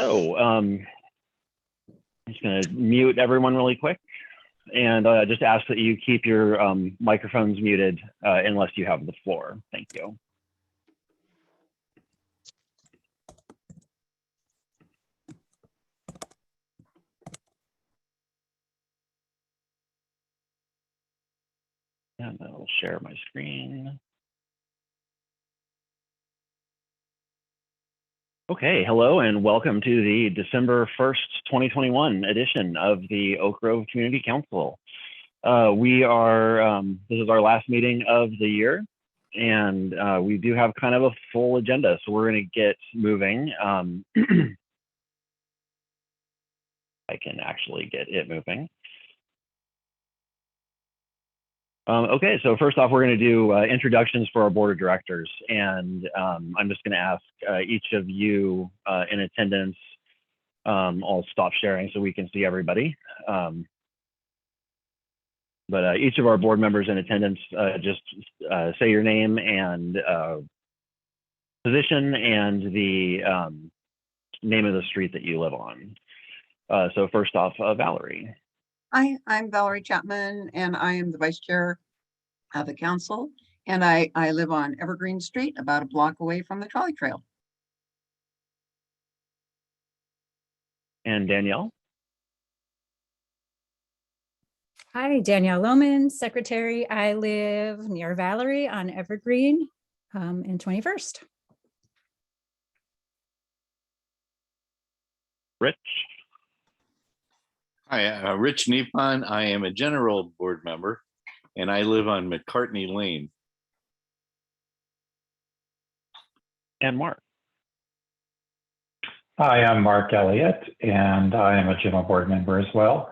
I'm just going to mute everyone really quick and just ask that you keep your microphones muted unless you have the floor. Thank you. And I'll share my screen. Okay, hello and welcome to the December 1st, 2021 edition of the Oak Grove Community Council. This is our last meeting of the year, and we do have kind of a full agenda, so we're gonna get moving. I can actually get it moving. Okay, so first off, we're going to do introductions for our board of directors, and I'm just going to ask each of you in attendance. I'll stop sharing so we can see everybody. But each of our board members in attendance, just say your name and position and the name of the street that you live on. So first off, Valerie. Hi, I'm Valerie Chapman, and I am the vice chair of the council. And I live on Evergreen Street, about a block away from the trolley trail. And Danielle. Hi, Danielle Lohman, secretary. I live near Valerie on Evergreen in 21st. Rich. Hi, Rich Nippon. I am a general board member, and I live on McCartney Lane. And Mark. Hi, I'm Mark Elliott, and I am a general board member as well.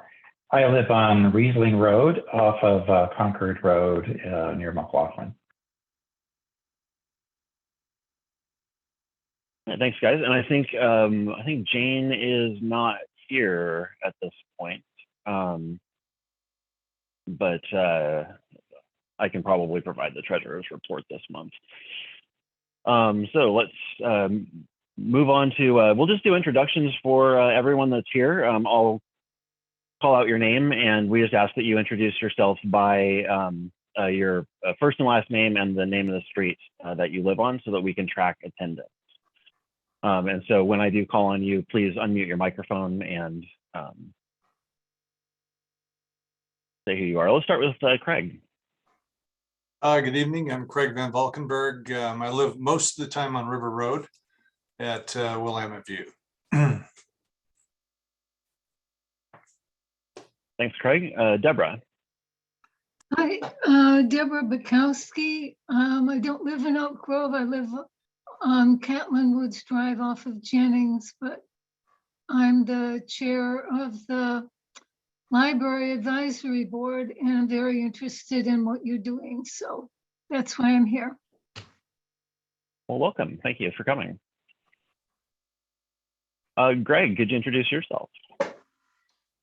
I live on Riesling Road off of Concord Road near McLaughlin. Thanks, guys. And I think Jane is not here at this point, but I can probably provide the treasurer's report this month. So let's move on to, we'll just do introductions for everyone that's here. I'll call out your name and we just ask that you introduce yourself by your first and last name and the name of the street that you live on so that we can track attendance. And so when I do call on you, please unmute your microphone and say who you are. Let's start with Craig. Good evening. I'm Craig Van Valkenburg. I live most of the time on River Road at Willamette View. Thanks, Craig. Deborah. Hi, Deborah Bukowski. I don't live in Oak Grove. I live on Catlin Woods Drive off of Jennings, but I'm the chair of the Library Advisory Board and I'm very interested in what you're doing. So that's why I'm here. Well, welcome. Thank you for coming. Greg, could you introduce yourself?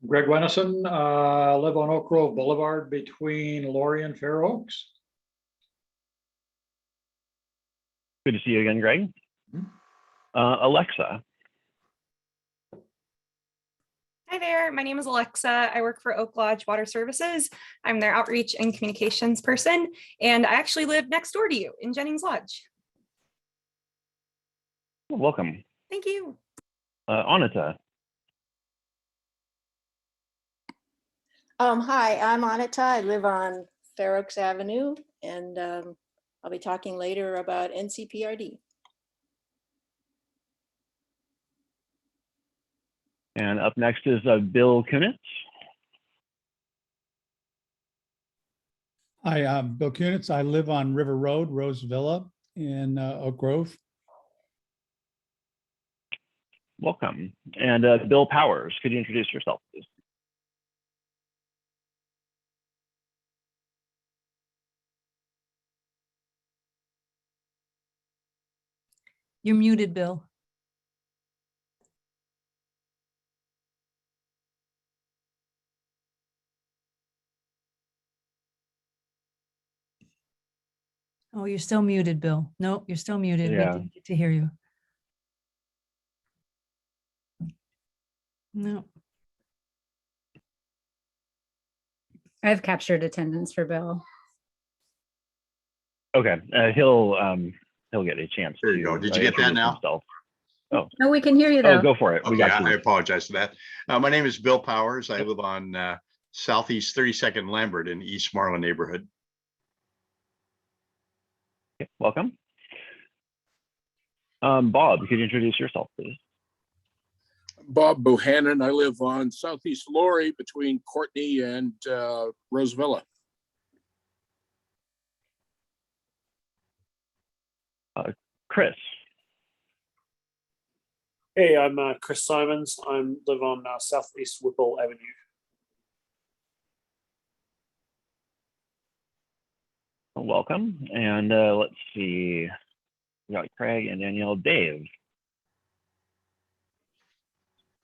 Greg Wennison, live on Oak Grove Boulevard between Laurie and Fair Oaks. Good to see you again, Greg. Alexa. Hi there, my name is Alexa. I work for Oak Lodge Water Services. I'm their outreach and communications person, and I actually live next door to you in Jennings Lodge. Welcome. Thank you. Anita. Hi, I'm Anita. I live on Fair Oaks Avenue, and I'll be talking later about NCPRD. And up next is Bill Kunitz. Hi, I'm Bill Kunitz. I live on River Road, Rose Villa in Oak Grove. Welcome. And Bill Powers, could you introduce yourself, please? You're muted, Bill. Oh, you're still muted, Bill. Nope, you're still muted. Yeah. We didn't get to hear you. No. I've captured attendance for Bill. Okay, he'll get a chance There to you go. Did you get that introduce now? himself. Oh, No, we can hear you oh, though. go for it. We Okay, got I you. apologize for that. My name is Bill Powers. I live on Southeast 32nd Lambert in East Marlin neighborhood. Okay, welcome. Bob, could you introduce yourself, please? Bob Bohannon. I live on Southeast Laurie between Courtney and Rosevilla. Chris. Hey, I'm Chris Simons. I live on Southeast Whipple Avenue. Welcome. And let's see. We got Craig and Danielle. Dave.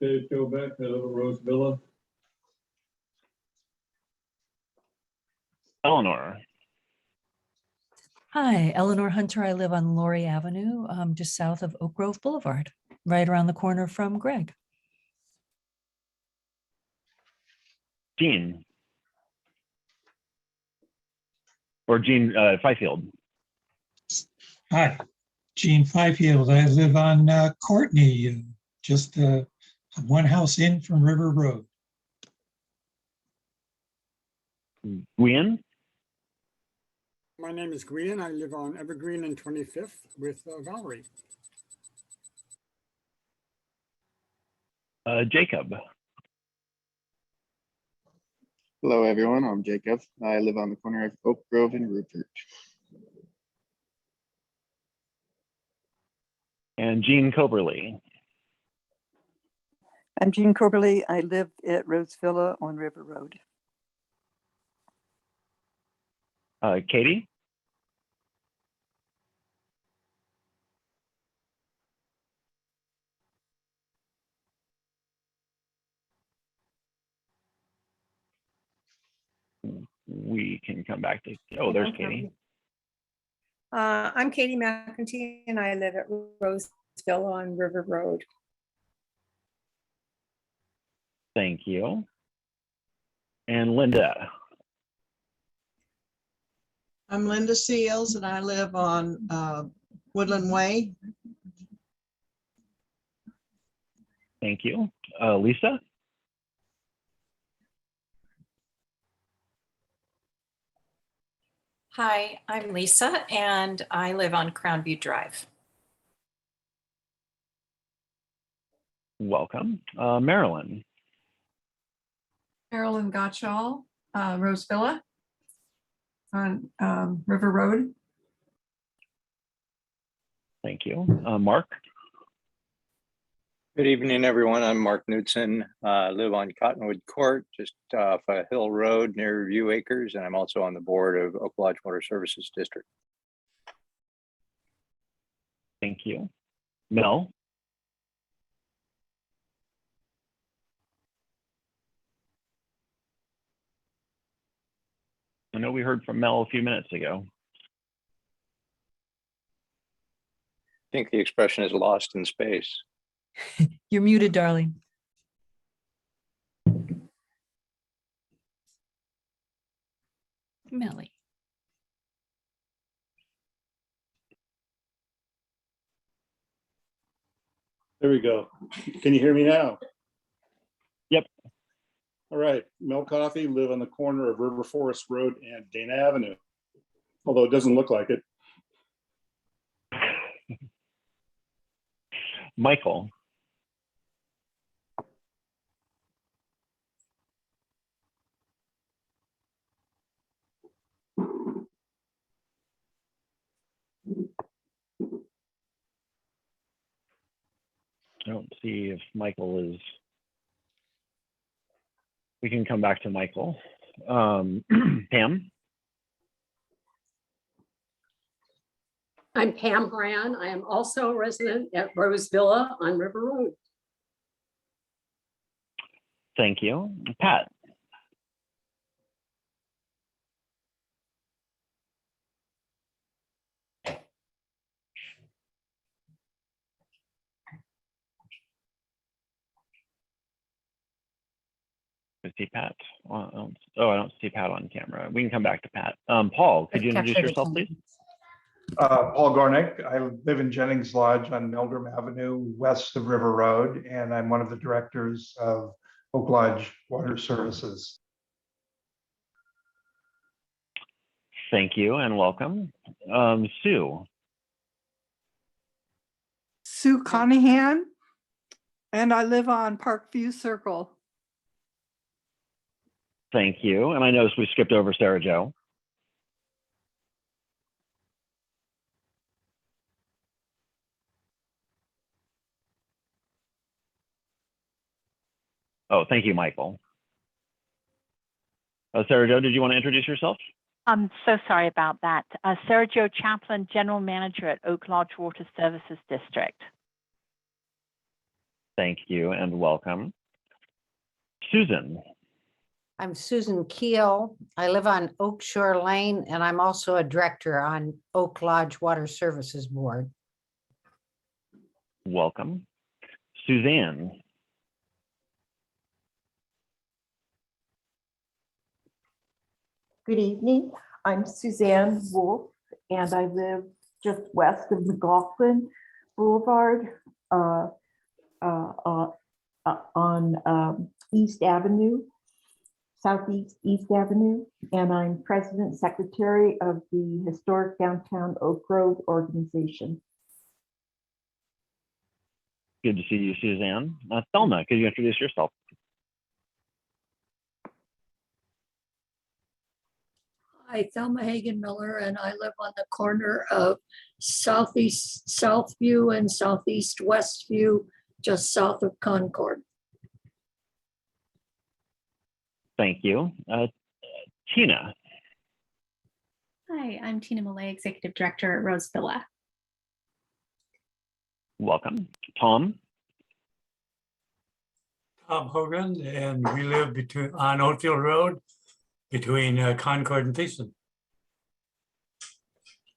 Dave Jobeck, I live at Rosevilla. Eleanor. Hi, Eleanor Hunter. I live on Laurie Avenue, just south of Oak Grove Boulevard, right around the corner from Greg. Jean. Or Jean Fifield. Hi, Gene Fifield. I live on Courtney, just one house in from River Road. Gwian. My name is Gwian. I live on Evergreen and 25th with Valerie. Jacob. Hello, everyone. I'm Jacob. I live on the corner of Oak Grove and Rupert. And Jean Coberly. I'm Jean Coberly. I live at Rosevilla on River Road. Katie. We can come back to, oh, there's Katie. I'm Katie McEntee and I live at Roseville on River Road. Thank you. And Linda. I'm Linda Seals and I live on Woodland Way. Thank you. Lisa. Hi, I'm Lisa and I live on Crown View Drive. Welcome. Marilyn. Marilyn Gottschall, Rosevilla on River Road. Thank you. Mark. Good evening, everyone. I'm Mark Knudsen. I live on Cottonwood Court, just off a Hill Road near View Acres, and I'm also on the board of Oak Lodge Water Services District. Thank you. Mel. I know we heard from Mel a few minutes ago. I think the expression is lost in space. You're muted, darling. Melly. There we go. Can you hear me now? Yep. All right. Mel Coffey, live on the corner of River Forest Road and Dana Avenue, although it doesn't look like it. Michael. I don't see if Michael is, we can come back to Michael. Pam. I'm Pam Brand. I am also a resident at Rosevilla on River Road. Thank you. Pat. I see Pat. Oh, I don't see Pat on camera. We can come back to Pat. Paul, could you introduce yourself, please? Paul Gornick. I live in Jennings Lodge on Meldrum Avenue, west of River Road, and I'm one of the directors of Oak Lodge Water Services. Thank you and welcome. Sue. Sue Conahan, and I live on Parkview Circle. Thank you. And I noticed we skipped over Sarah Jo. Oh, thank you, Michael. Sarah Jo, did you want to introduce yourself? I'm so sorry about that. Sarah Jo Chaplin, General Manager at Oak Lodge Water Services District. Thank you and welcome. Susan. I'm Susan Keel. I live on Oak Shore Lane, and I'm also a director on Oak Lodge Water Services Board. Welcome. Suzanne. Good evening. I'm Suzanne Wolf, and I live just west of McLaughlin Boulevard on East Avenue, Southeast East Avenue, and I'm President Secretary of the Historic Downtown Oak Grove Organization. Good to see you, Suzanne. Thelma, could you introduce yourself? Hi, Thelma Hagen Miller, and I live on the corner of Southeast Southview and Southeast Westview, just south of Concord. Thank you. Tina. Hi, I'm Tina Millay, Executive Director at Rose Villa. Welcome. Tom. Tom Hogan, and we live on Oatfield Road between Concord and Thiessen.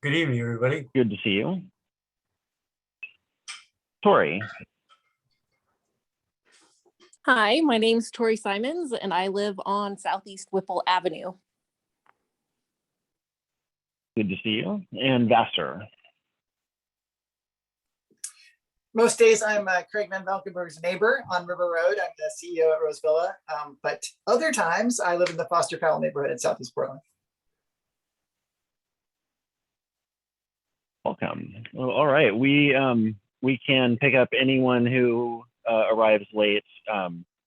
Good evening, everybody. Good to see you. Tori. Hi, my name's Tori Simons, and I live on Southeast Whipple Avenue. Good to see you. And Vassar. Most days I'm Craig Van Valkenburg's neighbor on River Road. I'm the CEO at Rose Villa, but other times I live in the Foster Powell neighborhood in Southeast Portland. Welcome. Well, all right, we can pick up anyone who arrives late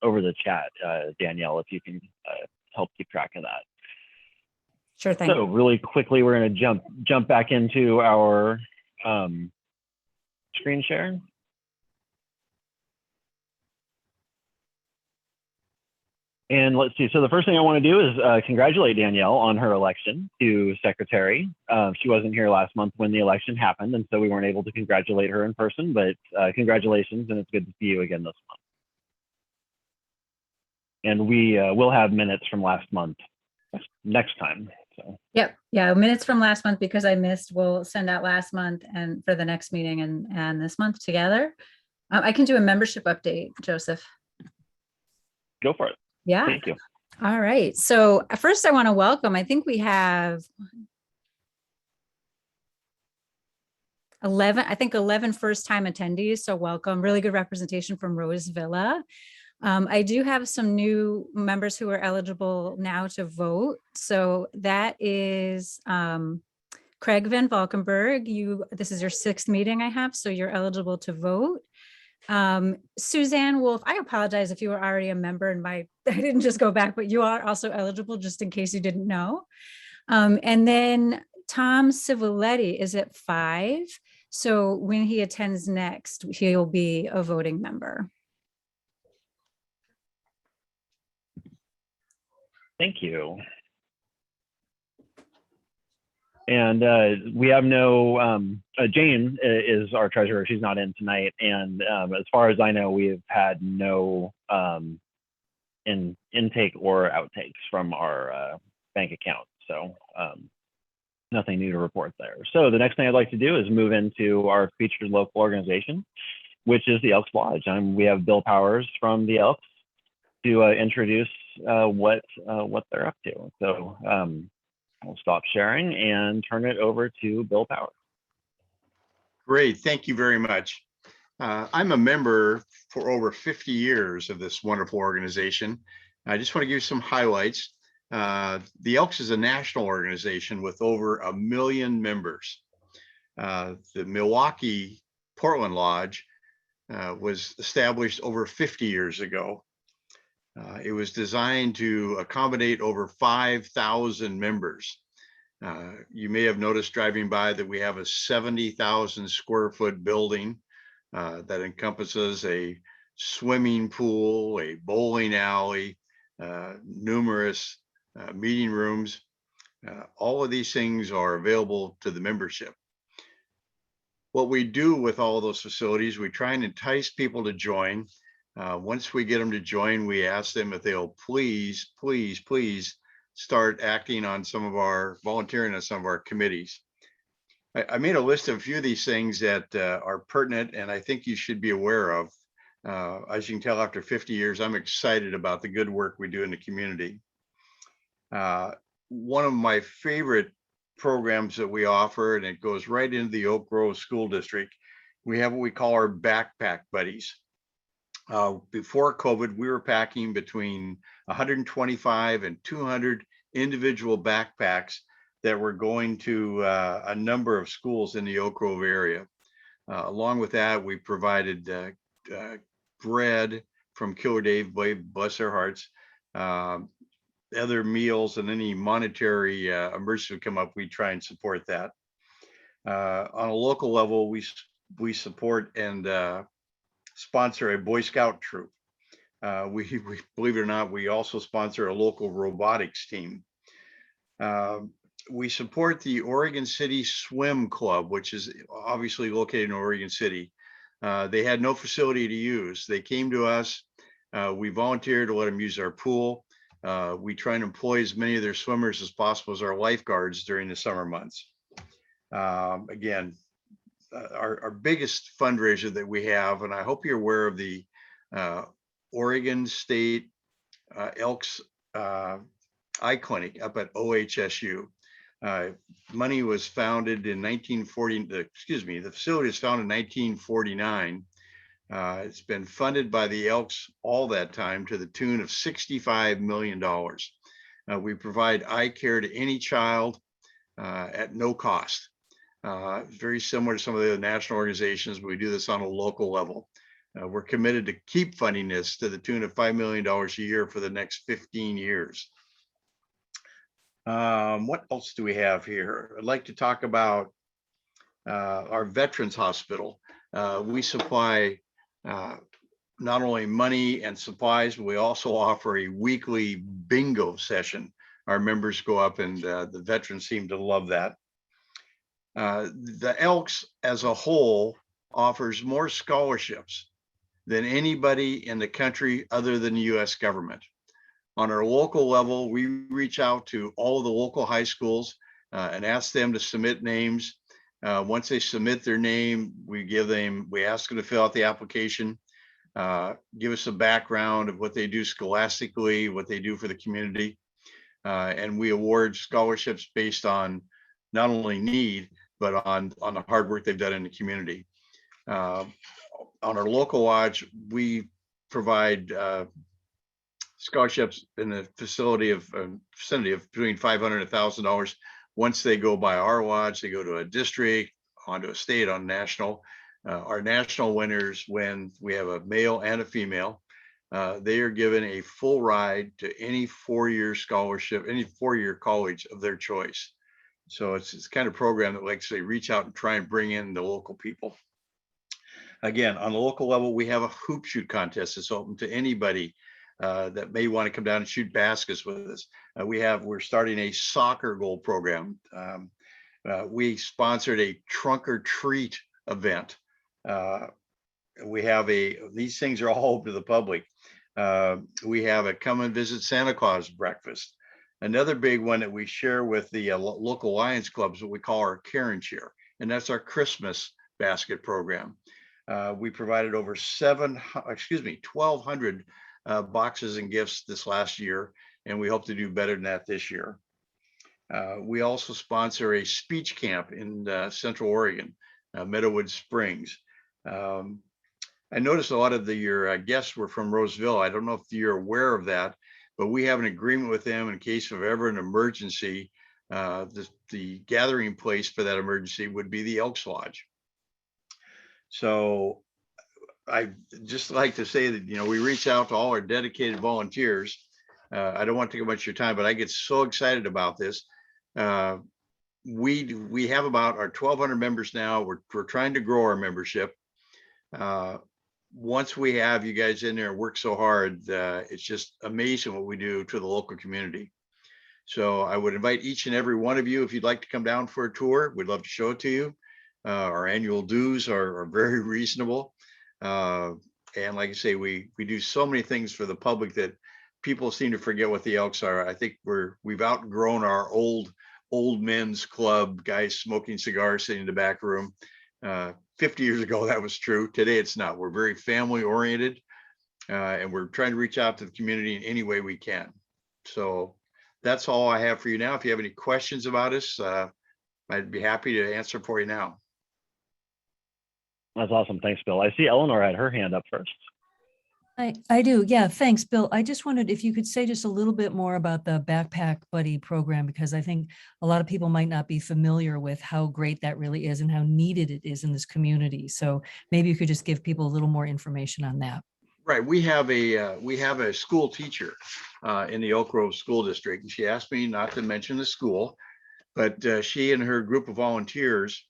over the chat. Danielle, if you can help keep track of that. Sure thing. So really quickly, we're going to jump back into our screen share. And let's see. So the first thing I want to do is congratulate Danielle on her election to secretary. She wasn't here last month when the election happened, and so we weren't able to congratulate her in person, but congratulations, and it's good to see you again this month. And we will have minutes from last month next time. So. Yep. Yeah. Minutes from last month, because I missed, we'll send out last month and for the next meeting and this month together. I can do a membership update, Joseph. Go for it. Yeah. Thank you. All right. So first I want to welcome, I think we have 11 first-time attendees. So welcome. Really good representation from Rose Villa. I do have some new members who are eligible now to vote. So that is Craig Van Valkenburg. This is your 6th meeting I have, so you're eligible to vote. Suzanne Wolf, I apologize if you were already a member and I didn't just go back, but you are also eligible just in case you didn't know. And then Tom Civiletti is at 5. So when he attends next, he'll be a voting member. Thank you. And we have no, Jane is our treasurer. She's not in tonight. And as far as I know, we have had no intake or outtakes from our bank account. So nothing new to report there. So the next thing I'd like to do is move into our featured local organization, which is the Elks Lodge. We have Bill Powers from the Elks to introduce what they're up to. So I'll stop sharing and turn it over to Bill Power. Great, thank you very much. I'm a member for over 50 years of this wonderful organization. I just want to give you some highlights. The Elks is a national organization with over 1 million members. The Milwaukee Portland Lodge was established over 50 years ago. It was designed to accommodate over 5,000 members. You may have noticed driving by that we have a 70,000 square foot building that encompasses a swimming pool, a bowling alley, numerous meeting rooms. All of these things are available to the membership. What we do with all of those facilities, we try and entice people to join. Once we get them to join, we ask them if they'll please start acting on volunteering on some of our committees. I made a list of a few of these things that are pertinent and I think you should be aware of. As you can tell, after 50 years, I'm excited about the good work we do in the community. One of my favorite programs that we offer, and it goes right into the Oak Grove School District, we have what we call our backpack buddies. Before COVID, we were packing between 125 and 200 individual backpacks that were going to a number of schools in the Oak Grove area. Along with that, we provided bread from Killer Dave, bless their hearts, other meals, and any monetary emergency would come up, we try and support that. On a local level, we support and sponsor a Boy Scout troop. We believe it or not, we also sponsor a local robotics team. We support the Oregon City Swim Club, which is obviously located in Oregon City. They had no facility to use. They came to us. We volunteered to let them use our pool. We try and employ as many of their swimmers as possible as our lifeguards during the summer months. Again, our biggest fundraiser that we have, and I hope you're aware of the Oregon State Elks Eye Clinic up at OHSU. Money was founded in 1940, the facility was founded in 1949. It's been funded by the Elks all that time to the tune of $65 million. We provide eye care to any child at no cost. Very similar to some of the other national organizations, but we do this on a local level. We're committed to keep funding this to the tune of $5 million a year for the next 15 years. What else do we have here? I'd like to talk about our Veterans Hospital. We supply not only money and supplies, but we also offer a weekly bingo session. Our members go up and the veterans seem to love that. The Elks as a whole offers more scholarships than anybody in the country other than the US government. On our local level, we reach out to all of the local high schools and ask them to submit names. Once they submit their name, we ask them to fill out the application, give us a background of what they do scholastically, what they do for the community. And we award scholarships based on not only need, but on the hard work they've done in the community. On our local lodge, we provide scholarships in the vicinity of between $500 and $1,000. Once they go by our lodge, they go to a district, onto a state, on national. Our national winners, when we have a male and a female, they are given a full ride to any four-year scholarship, any four-year college of their choice. So it's kind of program that likes to reach out and try and bring in the local people. Again, on the local level, we have a hoop shoot contest that's open to anybody that may want to come down and shoot baskets with us. We're starting a soccer goal program. We sponsored a trunk or treat event. These things are all open to the public. We have a come and visit Santa Claus breakfast. Another big one that we share with the local Lions clubs, what we call our Care and Share, and that's our Christmas basket program. We provided over 1,200 boxes and gifts this last year, and we hope to do better than that this year. We also sponsor a speech camp in Central Oregon, Meadowood Springs. I noticed a lot of your guests were from Roseville. I don't know if you're aware of that, but we have an agreement with them in case of ever an emergency. The gathering place for that emergency would be the Elks Lodge. So I just like to say that, we reach out to all our dedicated volunteers. I don't want to take much of your time, but I get so excited about this. We have about our 1,200 members now. We're trying to grow our membership. Once we have you guys in there and work so hard, it's just amazing what we do to the local community. So I would invite each and every one of you, if you'd like to come down for a tour, we'd love to show it to you. Our annual dues are very reasonable. And like I say, we do so many things for the public that people seem to forget what the Elks are. I think we've outgrown our old men's club, guys smoking cigars, sitting in the back room. 50 years ago, that was true. Today, it's not. We're very family oriented, and we're trying to reach out to the community in any way we can. So that's all I have for you now. If you have any questions about us, I'd be happy to answer for you now. That's awesome. Thanks, Bill. I see Eleanor had her hand up first. I do. Yeah. Thanks, Bill. I just wondered if you could say just a little bit more about the Backpack Buddy program, because I think a lot of people might not be familiar with how great that really is and how needed it is in this community. So maybe you could just give people a little more information on that. Right. We have a school teacher in the Oak Grove School District, and she asked me not to mention the school, but she and her group of volunteers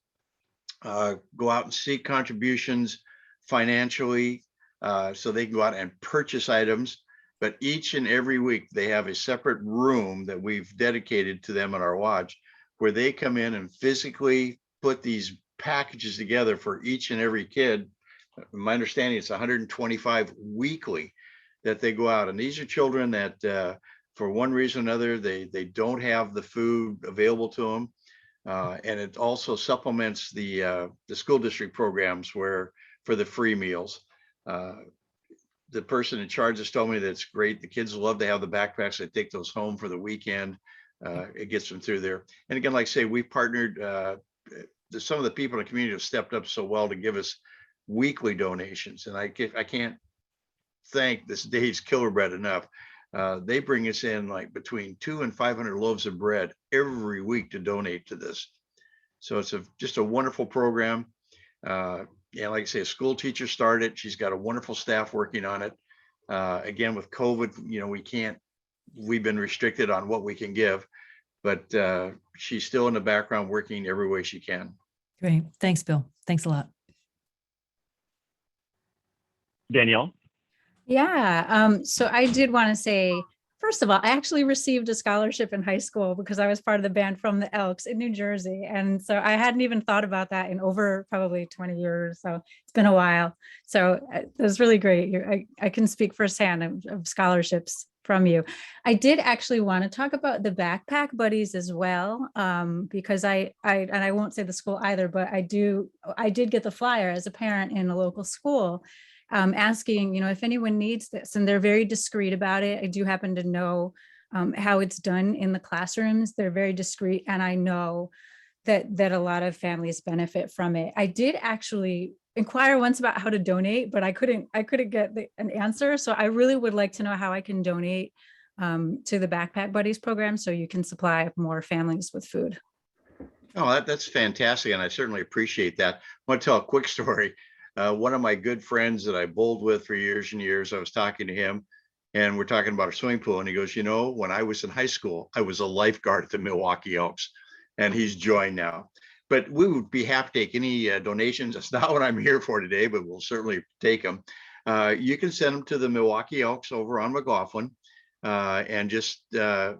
go out and seek contributions financially, so they can go out and purchase items. But each and every week they have a separate room that we've dedicated to them in our lodge, where they come in and physically put these packages together for each and every kid. My understanding, it's 125 weekly that they go out. And these are children that for one reason or another, they don't have the food available to them. And it also supplements the school district programs for the free meals. The person in charge has told me that it's great. The kids love to have the backpacks. They take those home for the weekend. It gets them through there. And again, like I say, we partnered, some of the people in the community have stepped up so well to give us weekly donations. And I can't thank this Dave's Killer Bread enough. They bring us in like between 200 and 500 loaves of bread every week to donate to this. So it's just a wonderful program. Yeah, like I say, a school teacher started. She's got a wonderful staff working on it. Again, with COVID, we've been restricted on what we can give, but she's still in the background working every way she can. Great. Thanks, Bill. Thanks a lot. Danielle? Yeah, so I did want to say, first of all, I actually received a scholarship in high school because I was part of the band from the Elks in New Jersey. And so I hadn't even thought about that in over probably 20 years. So it's been a while. So it was really great. I can speak firsthand of scholarships from you. I did actually want to talk about the Backpack Buddies as well, because and I won't say the school either, but I did get the flyer as a parent in a local school, asking, if anyone needs this, and they're very discreet about it. I do happen to know how it's done in the classrooms. They're very discreet, and I know that a lot of families benefit from it. I did actually inquire once about how to donate, but I couldn't get an answer. So I really would like to know how I can donate to the Backpack Buddies program so you can supply more families with food. Oh, that's fantastic, and I certainly appreciate that. I want to tell a quick story. One of my good friends that I bowled with for years and years, I was talking to him, and we're talking about a swimming pool, and he goes, when I was in high school, I was a lifeguard at the Milwaukee Elks, and he's joined now. But we would be happy to take any donations. That's not what I'm here for today, but we'll certainly take them. You can send them to the Milwaukee Elks over on McLaughlin, and just put a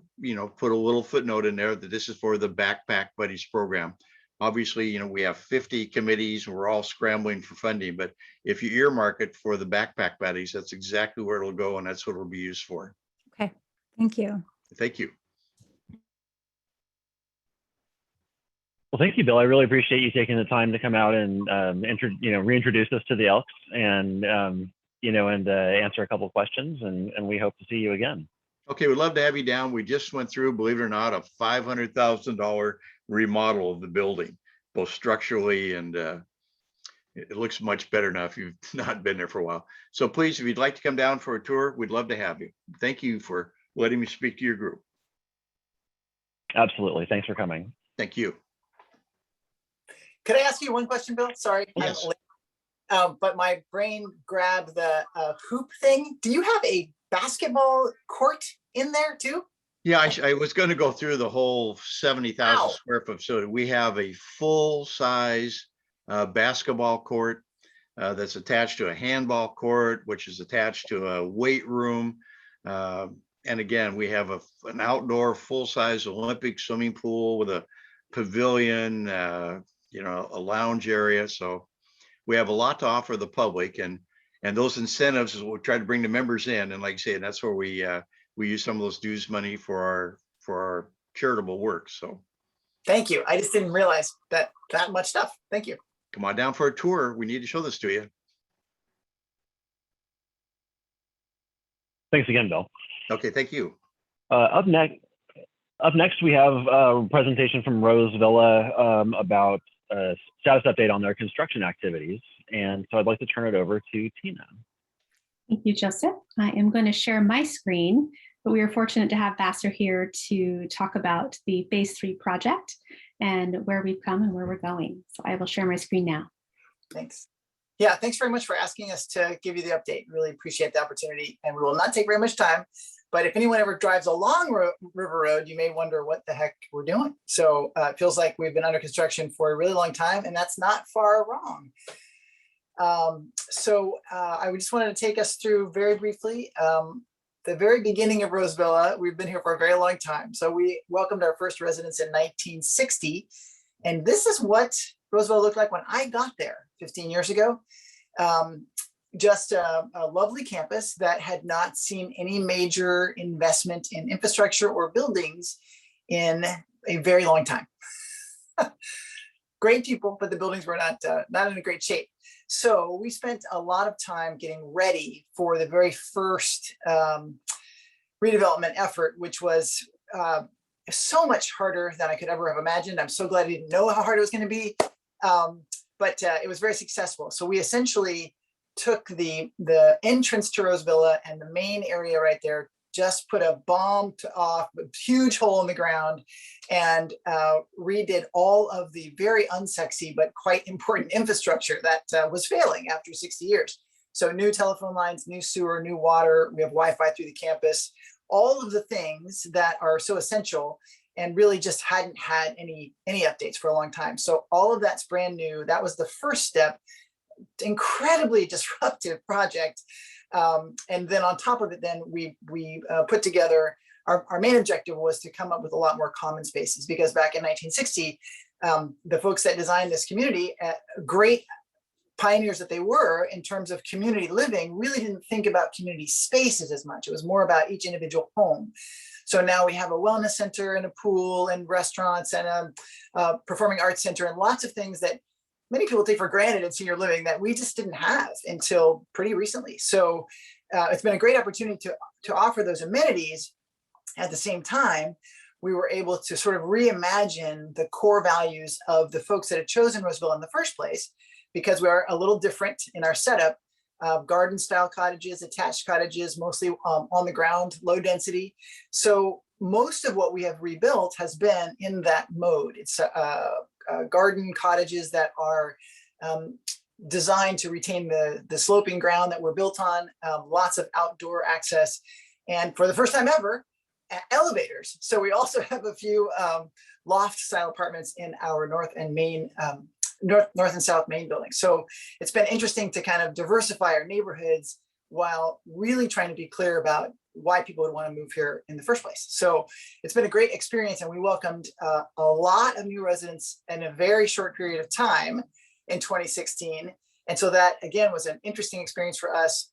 little footnote in there that this is for the Backpack Buddies program. Obviously, we have 50 committees. We're all scrambling for funding, but if you earmark it for the Backpack Buddies, that's exactly where it'll go, and that's what it'll be used for. Okay, thank you. Thank you. Well, thank you, Bill. I really appreciate you taking the time to come out and reintroduce us to the Elks. And and answer a couple questions, and we hope to see you again. Okay, we'd love to have you down. We just went through, believe it or not, a $500,000 remodel of the building, both structurally and it looks much better now if you've not been there for a while. So please, if you'd like to come down for a tour, we'd love to have you. Thank you for letting me speak to your group. Absolutely. Thanks for coming. Thank you. Could I ask you one question, Bill? Sorry. Yes. But my brain grabbed the hoop thing. Do you have a basketball court in there too? Yeah, I was going to go through the whole 70,000 square foot facility. We have a full size basketball court that's attached to a handball court, which is attached to a weight room. And again, we have an outdoor full size Olympic swimming pool with a pavilion, a lounge area. So we have a lot to offer the public, and those incentives is what we try to bring the members in. And like I say, that's where we use some of those dues money for our charitable work. So thank you. I just didn't realize that much stuff. Thank you. Come on down for a tour. We need to show this to you. Thanks again, Bill. Okay, thank you. Up next, we have a presentation from Rose Villa about a status update on their construction activities. And so I'd like to turn it over to Tina. Thank you, Joseph. I am going to share my screen, but we are fortunate to have Vassar here to talk about the Phase 3 project and where we've come and where we're going. So I will share my screen now. Thanks. Yeah, thanks very much for asking us to give you the update. Really appreciate the opportunity, and we will not take very much time. But if anyone ever drives along River Road, you may wonder what the heck we're doing. So it feels like we've been under construction for a really long time, and that's not far wrong. I just wanted to take us through very briefly the very beginning of Rose Villa. We've been here for a very long time. So we welcomed our first residents in 1960. And this is what Rose Villa looked like when I got there 15 years ago. Just a lovely campus that had not seen any major investment in infrastructure or buildings in a very long time. Great people, but the buildings were not in a great shape. So we spent a lot of time getting ready for the very first redevelopment effort, which was so much harder than I could ever have imagined. I'm so glad I didn't know how hard it was going to be, but it was very successful. So we essentially took the entrance to Rose Villa and the main area right there, just put a bombed-off huge hole in the ground, and redid all of the very unsexy but quite important infrastructure that was failing after 60 years. So new telephone lines, new sewer, new water, we have Wi-Fi through the campus, all of the things that are so essential and really just hadn't had any updates for a long time. So all of that's brand new. That was the first step. Incredibly disruptive project. And then on top of it, then we put together, our main objective was to come up with a lot more common spaces, because back in 1960, the folks that designed this community, great pioneers that they were in terms of community living, really didn't think about community spaces as much. It was more about each individual home. So now we have a wellness center and a pool and restaurants and a performing arts center and lots of things that many people take for granted in senior living that we just didn't have until pretty recently. So it's been a great opportunity to offer those amenities. At the same time, we were able to sort of reimagine the core values of the folks that had chosen Rose Villa in the first place, because we are a little different in our setup. Garden style cottages, attached cottages, mostly on the ground, low density. So most of what we have rebuilt has been in that mode. It's garden cottages that are designed to retain the sloping ground that we're built on, lots of outdoor access, and for the first time ever, elevators. So we also have a few loft style apartments in our north and south main building. So it's been interesting to kind of diversify our neighborhoods while really trying to be clear about why people would want to move here in the first place. So it's been a great experience, and we welcomed a lot of new residents in a very short period of time in 2016. And so that, again, was an interesting experience for us.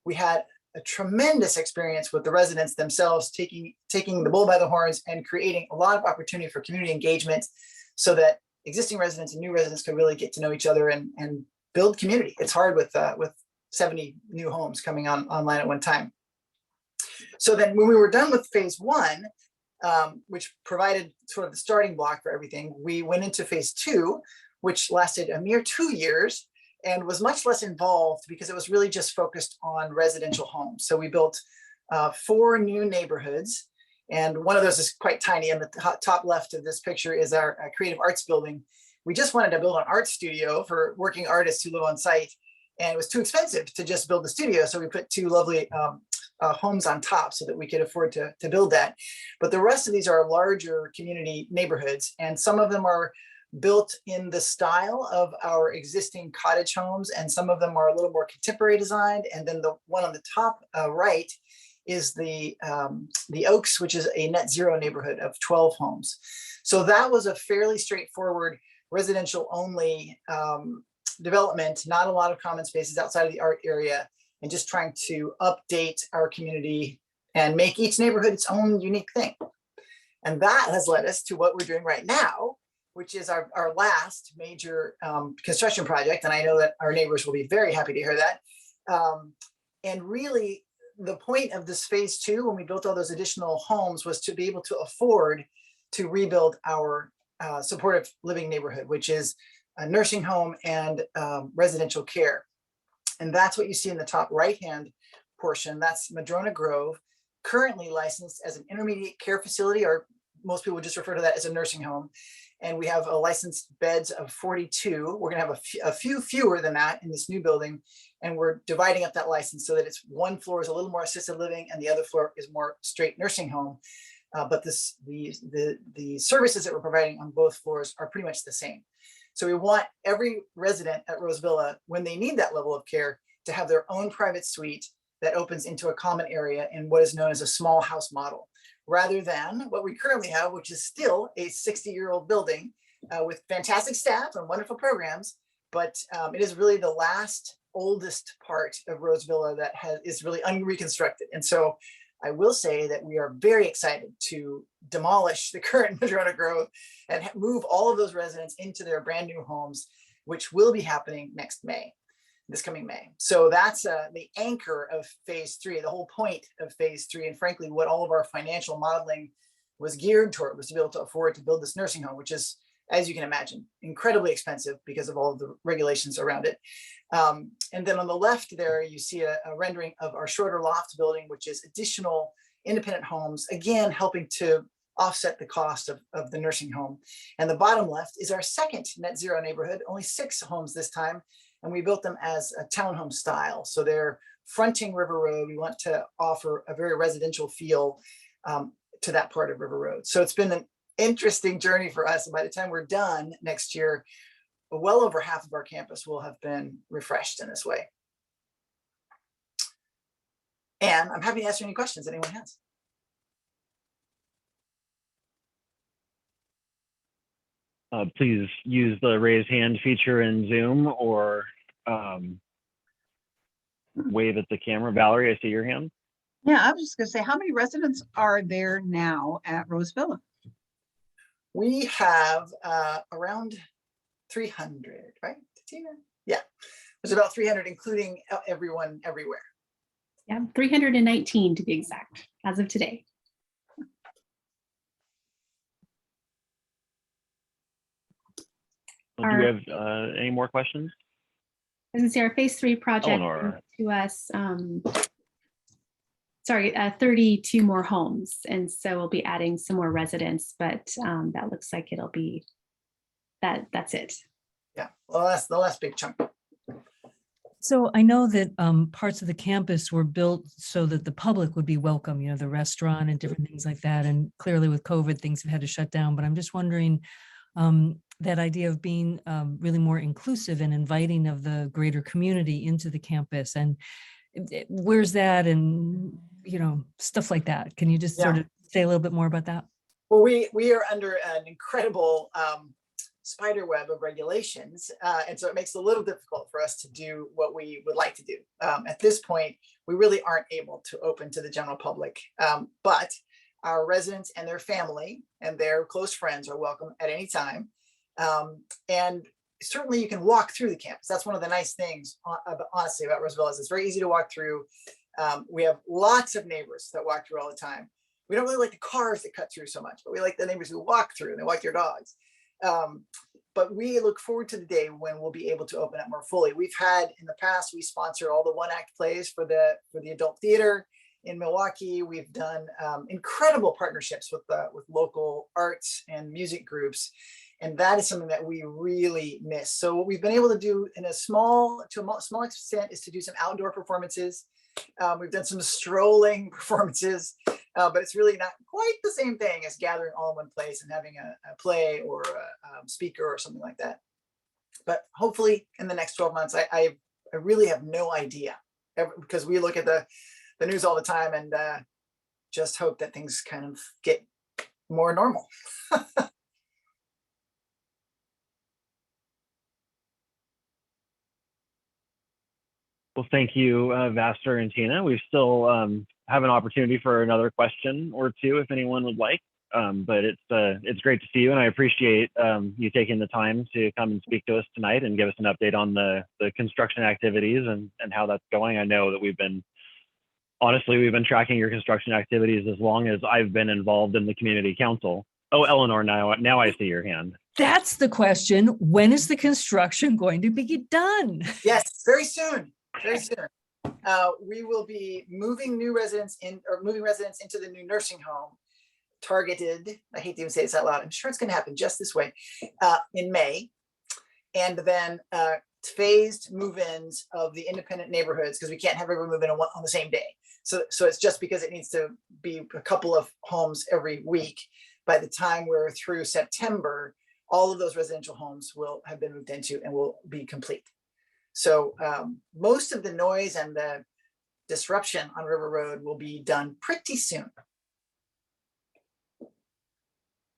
We had a tremendous experience with the residents themselves, taking the bull by the horns and creating a lot of opportunity for community engagement so that existing residents and new residents could really get to know each other and build community. It's hard with 70 new homes coming online at one time. So then when we were done with phase one, which provided sort of the starting block for everything, we went into phase two, which lasted a mere 2 years and was much less involved because it was really just focused on residential homes. So we built 4 new neighborhoods, and one of those is quite tiny. On the top left of this picture is our creative arts building. We just wanted to build an art studio for working artists who live on site, and it was too expensive to just build the studio. So we put 2 lovely homes on top so that we could afford to build that. But the rest of these are larger community neighborhoods, and some of them are built in the style of our existing cottage homes, and some of them are a little more contemporary designed. And then the one on the top right is the Oaks, which is a net zero neighborhood of 12 homes. So that was a fairly straightforward residential only development, not a lot of common spaces outside of the art area, and just trying to update our community and make each neighborhood its own unique thing. And that has led us to what we're doing right now, which is our last major construction project. And I know that our neighbors will be very happy to hear that. And really, the point of this phase two, when we built all those additional homes, was to be able to afford to rebuild our supportive living neighborhood, which is a nursing home and residential care. And that's what you see in the top right-hand portion. That's Madrona Grove, currently licensed as an intermediate care facility, or most people would just refer to that as a nursing home. And we have a licensed beds of 42. We're gonna have a few fewer than that in this new building. And we're dividing up that license so that it's one floor is a little more assisted living and the other floor is more straight nursing home. But the services that we're providing on both floors are pretty much the same. So we want every resident at Rose Villa, when they need that level of care, to have their own private suite that opens into a common area in what is known as a small house model, rather than what we currently have, which is still a 60-year-old building with fantastic staff and wonderful programs. But it is really the last oldest part of Rose Villa that is really unreconstructed. And so I will say that we are very excited to demolish the current Madrona Grove and move all of those residents into their brand new homes, which will be happening this coming May. So that's the anchor of phase three, the whole point of phase three. And frankly, what all of our financial modeling was geared toward, was to be able to afford to build this nursing home, which is, as you can imagine, incredibly expensive because of all of the regulations around it. And then on the left there, you see a rendering of our shorter loft building, which is additional independent homes, again, helping to offset the cost of the nursing home. And the bottom left is our second net zero neighborhood, only 6 homes this time. And we built them as a townhome style. So they're fronting River Road. We want to offer a very residential feel to that part of River Road. So it's been an interesting journey for us. And by the time we're done next year, well over half of our campus will have been refreshed in this way. And I'm happy to answer any questions anyone has. Please use the raise hand feature in Zoom or wave at the camera. Valerie, I see your hand. Yeah, I was just gonna say, how many residents are there now at Rose Villa? We have around 300, right, Tina? Yeah, there's about 300, including everyone everywhere. Yeah, 319 to be exact, as of today. Do you have any more questions? As you see, our phase 3 project Eleanor. to us, 32 more homes. And so we'll be adding some more residents, but that looks like it'll be, that's it. Yeah, well, that's the last big chunk. So I know that parts of the campus were built so that the public would be welcome, you know, the restaurant and different things like that. And clearly with COVID, things have had to shut down. But I'm just wondering, that idea of being really more inclusive and inviting of the greater community into the campus, and where's that, and you know, stuff like that. Can you just sort of say a little bit more about that? Well, we are under an incredible spider web of regulations, and so it makes it a little difficult for us to do what we would like to do. At this point, we really aren't able to open to the general public, but our residents and their family and their close friends are welcome at any time. And certainly you can walk through the campus. That's one of the nice things, honestly, about Roseville is it's very easy to walk through. We have lots of neighbors that walk through all the time. We don't really like the cars that cut through so much, but we like the neighbors who walk through and they walk their dogs. But we look forward to the day when we'll be able to open up more fully. We've had in the past, we sponsor all the one-act plays for the adult theater in Milwaukee. We've done incredible partnerships with local arts and music groups. And that is something that we really miss. So what we've been able to do to a small extent is to do some outdoor performances. We've done some strolling performances, but it's really not quite the same thing as gathering all in one place and having a play or a speaker or something like that. But hopefully in the next 12 months, I really have no idea, because we look at the news all the time and just hope that things kind of get more normal. Well, thank you, Vassar and Tina. We still have an opportunity for another question or two if anyone would like. But it's great to see you, and I appreciate you taking the time to come and speak to us tonight and give us an update on the construction activities and how that's going. I know that we've been tracking your construction activities as long as I've been involved in the community council. Oh, Eleanor, now I see your hand. That's the question. When is the construction going to be done? Yes, very soon. Very soon. We will be moving residents into the new nursing home, targeted, I hate to even say this out loud, I'm sure it's going to happen just this way, in May. And then phased move-ins of the independent neighborhoods, because we can't have everyone move in on the same day. So it's just because it needs to be a couple of homes every week. By the time we're through September, all of those residential homes will have been moved into and will be complete. So most of the noise and the disruption on River Road will be done pretty soon.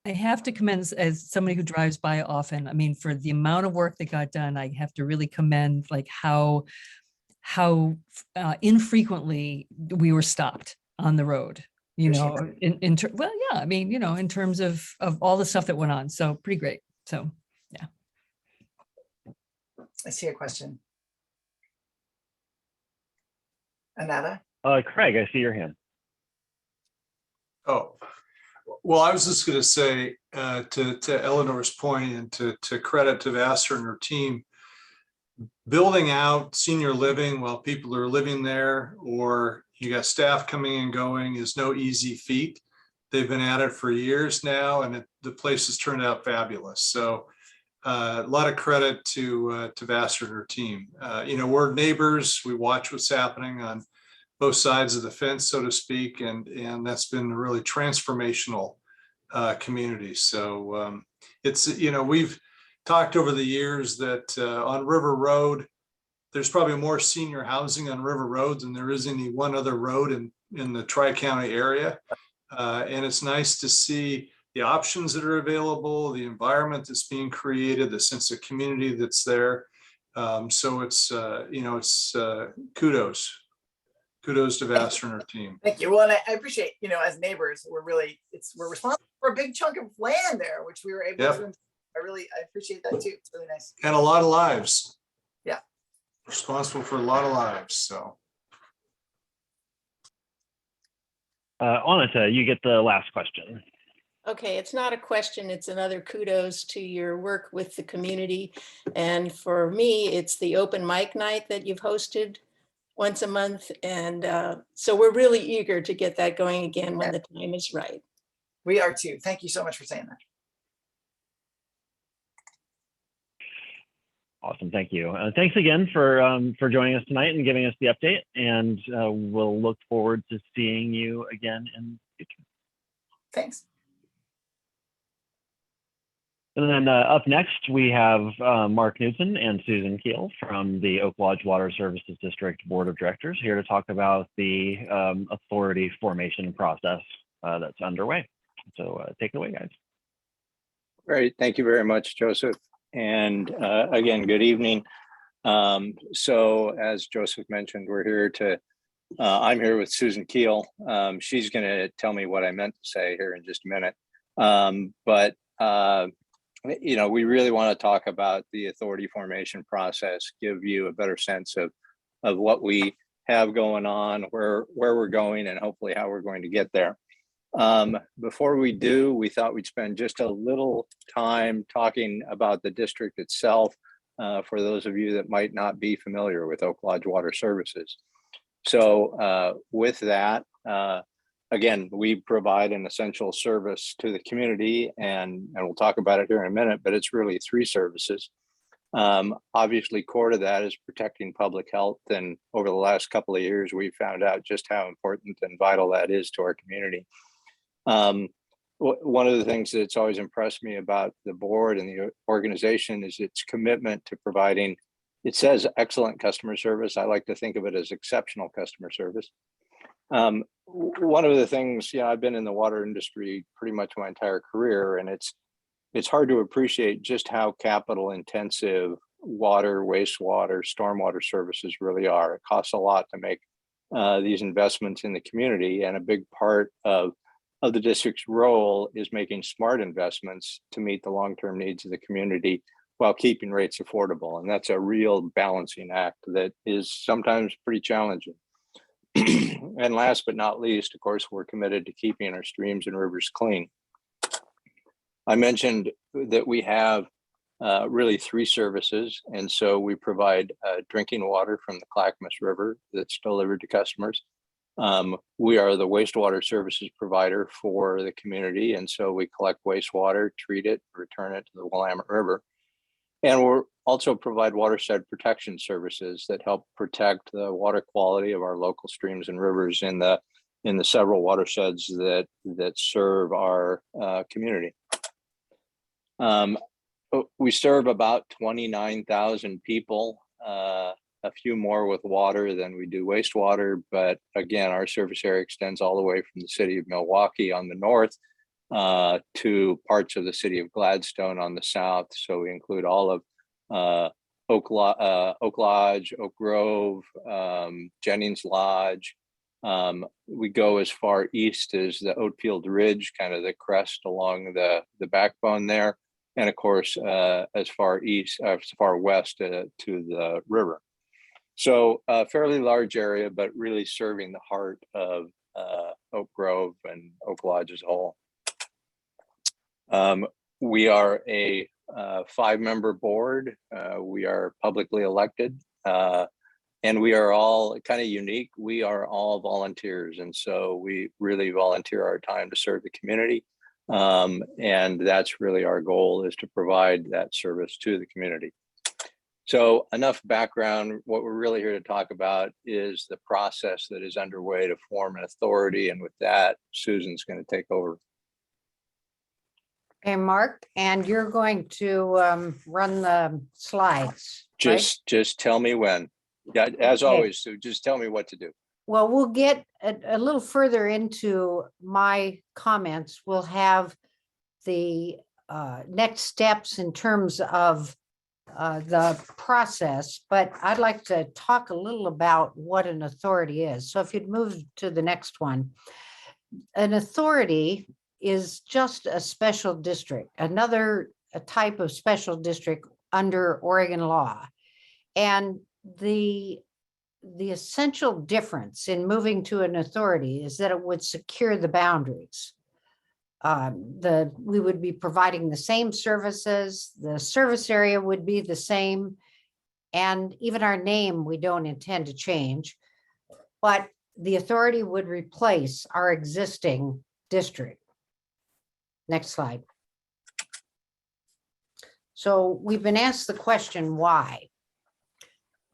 I have to commend, as somebody who drives by often, I mean, for the amount of work that got done, I have to really commend like how infrequently we were stopped on the road, you know, well, yeah, I mean, you know, in terms of all the stuff that went on. So pretty great. So, yeah. I see a question. Anata? Craig, I see your hand. Oh, well, I was just going to say to Eleanor's point and to credit to Vassar and her team, building out senior living while people are living there, or you got staff coming and going, is no easy feat. They've been at it for years now, and the place has turned out fabulous. So a lot of credit to Vassar and her team. You know, we're neighbors. We watch what's happening on both sides of the fence, so to speak, and that's been a really transformational community. So it's, you know, we've talked over the years that on River Road, there's probably more senior housing on River Road than there is any one other road in the Tri-County area. And it's nice to see the options that are available, the environment that's being created, the sense of community that's there. So it's, you know, it's kudos to Vassar and her team. Thank you. Well, and I appreciate, you know, as neighbors, we're responsible for a big chunk of land there, which we were able to. I appreciate that too. It's really nice. And a lot of lives. Yeah. Responsible for a lot of lives. So. Anata, you get the last question. Okay, it's not a question, it's another kudos to your work with the community. And for me, it's the open mic night that you've hosted once a month. And so we're really eager to get that going again when the time is right. We are too. Thank you so much for saying that. Awesome, thank you. Thanks again for joining us tonight and giving us the update. And we'll look forward to seeing you again in the future. Thanks. And then up next, we have Mark Knudsen and Susan Keel from the Oak Lodge Water Services District Board of Directors here to talk about the authority formation process that's underway. So take it away, guys. Great. Thank you very much, Joseph. And again, good evening. So as Joseph mentioned, we're here to, I'm here with Susan Keel. She's going to tell me what I meant to say here in just a minute. But we really want to talk about the authority formation process, give you a better sense of what we have going on, where we're going, and hopefully how we're going to get there. Before we do, we thought we'd spend just a little time talking about the district itself, for those of you that might not be familiar with Oak Lodge Water Services. So with that, again, we provide an essential service to the community, and we'll talk about it here in a minute, but it's really 3 services. Obviously, core to that is protecting public health. And over the last couple of years, we found out just how important and vital that is to our community. One of the things that's always impressed me about the board and the organization is its commitment to providing, it says excellent customer service. I like to think of it as exceptional customer service. One of the things, I've been in the water industry pretty much my entire career, and it's hard to appreciate just how capital intensive water, wastewater, stormwater services really are. It costs a lot to make these investments in the community, and a big part of the district's role is making smart investments to meet the long-term needs of the community while keeping rates affordable. And that's a real balancing act that is sometimes pretty challenging. And last but not least, of course, we're committed to keeping our streams and rivers clean. I mentioned that we have really 3 services. And so we provide drinking water from the Clackamas River that's delivered to customers. We are the wastewater services provider for the community. And so we collect wastewater, treat it, return it to the Willamette River. And we also provide watershed protection services that help protect the water quality of our local streams and rivers in the several watersheds that serve our community. We serve about 29,000 people, a few more with water than we do wastewater. But again, our service area extends all the way from the city of Milwaukee on the north to parts of the city of Gladstone on the south. So we include all of Oak Lodge, Oak Grove, Jennings Lodge. We go as far east as the Oatfield Ridge, kind of the crest along the backbone there. And of course, as far west to the river. So a fairly large area, but really serving the heart of Oak Grove and Oak Lodge as a whole. We are a 5-member board. We are publicly elected, and we are all kind of unique. We are all volunteers, and so we really volunteer our time to serve the community. And that's really our goal, is to provide that service to the community. So enough background. What we're really here to talk about is the process that is underway to form an authority. And with that, Susan's going to take over. Okay, Mark, and you're going to run the slides. Just tell me when. Yeah, as always, so just tell me what to do. Well, we'll get a little further into my comments. We'll have the next steps in terms of the process, but I'd like to talk a little about what an authority is. So if you'd move to the next one. An authority is just a special district, a type of special district under Oregon law. And the essential difference in moving to an authority is that it would secure the boundaries. We would be providing the same services, the service area would be the same, and even our name we don't intend to change, but the authority would replace our existing district. Next slide. So we've been asked the question, why?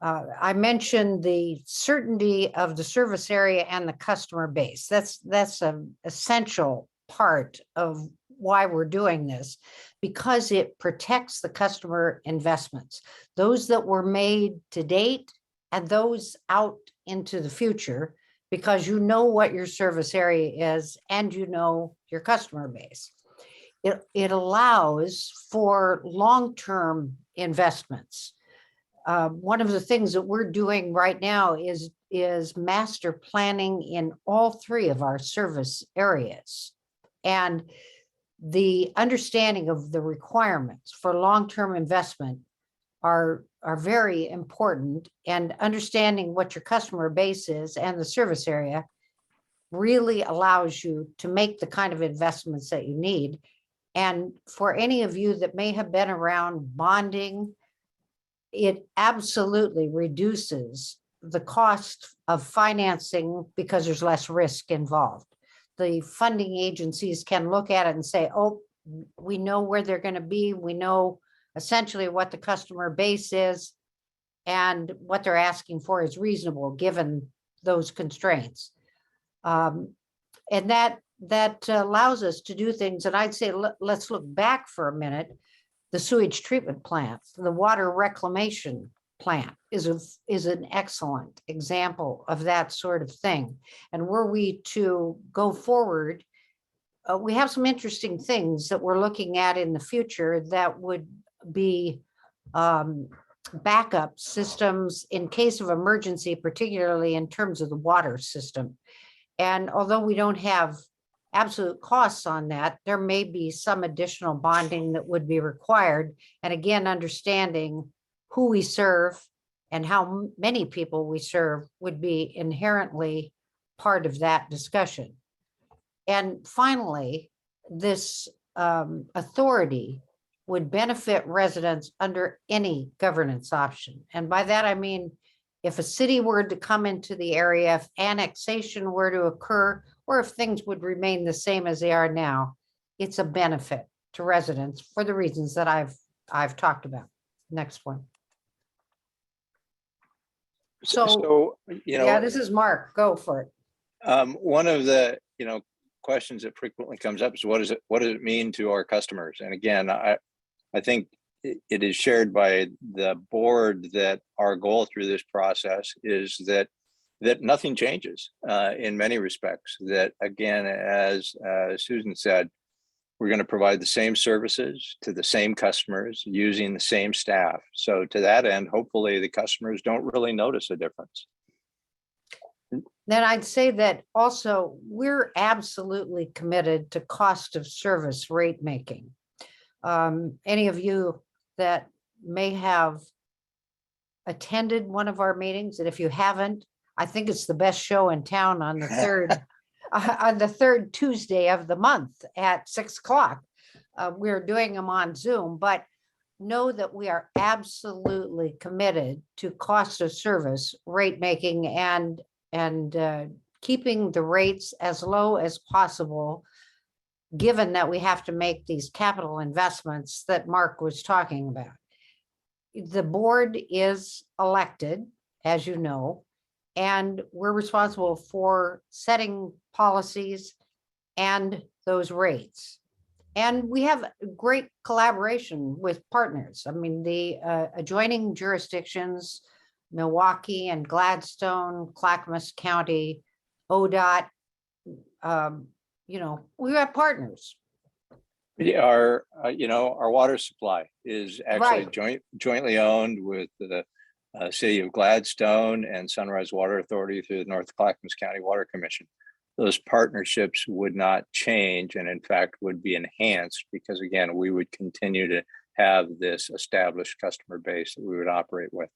I mentioned the certainty of the service area and the customer base. That's an essential part of why we're doing this, because it protects the customer investments, those that were made to date and those out into the future, because you know what your service area is and you know your customer base. It allows for long-term investments. One of the things that we're doing right now is master planning in all 3 of our service areas. And the understanding of the requirements for long-term investment are very important, and understanding what your customer base is and the service area really allows you to make the kind of investments that you need. And for any of you that may have been around bonding, it absolutely reduces the cost of financing because there's less risk involved. The funding agencies can look at it and say, oh, we know where they're going to be. We know essentially what the customer base is, and what they're asking for is reasonable given those constraints. And that allows us to do things. And I'd say, let's look back for a minute. The sewage treatment plant, the water reclamation plant is an excellent example of that sort of thing. And were we to go forward, we have some interesting things that we're looking at in the future that would be backup systems in case of emergency, particularly in terms of the water system. And although we don't have absolute costs on that, there may be some additional bonding that would be required. And again, understanding who we serve and how many people we serve would be inherently part of that discussion. And finally, this authority would benefit residents under any governance option. And by that, I mean, if a city were to come into the area, if annexation were to occur, or if things would remain the same as they are now, it's a benefit to residents for the reasons that I've talked about. Next one. So yeah, this is Mark. Go for it. One of the questions that frequently comes up is what does it mean to our customers? And again, I think it is shared by the board that our goal through this process is that nothing changes in many respects. That again, as Susan said, we're going to provide the same services to the same customers using the same staff. So to that end, hopefully the customers don't really notice a difference. Then I'd say that also we're absolutely committed to cost of service rate making. Any of you that may have attended one of our meetings, and if you haven't, I think it's the best show in town on the third Tuesday of the month at 6 o'clock. We're doing them on Zoom, but know that we are absolutely committed to cost of service rate making and keeping the rates as low as possible, given that we have to make these capital investments that Mark was talking about. The board is elected, as you know, and we're responsible for setting policies and those rates. And we have great collaboration with partners. I mean, the adjoining jurisdictions, Milwaukee and Gladstone, Clackamas County, ODOT, we have partners. Yeah, our water supply is actually jointly owned with the City of Gladstone and Sunrise Water Authority through the North Clackamas County Water Commission. Those partnerships would not change, and in fact would be enhanced because again, we would continue to have this established customer base that we would operate with.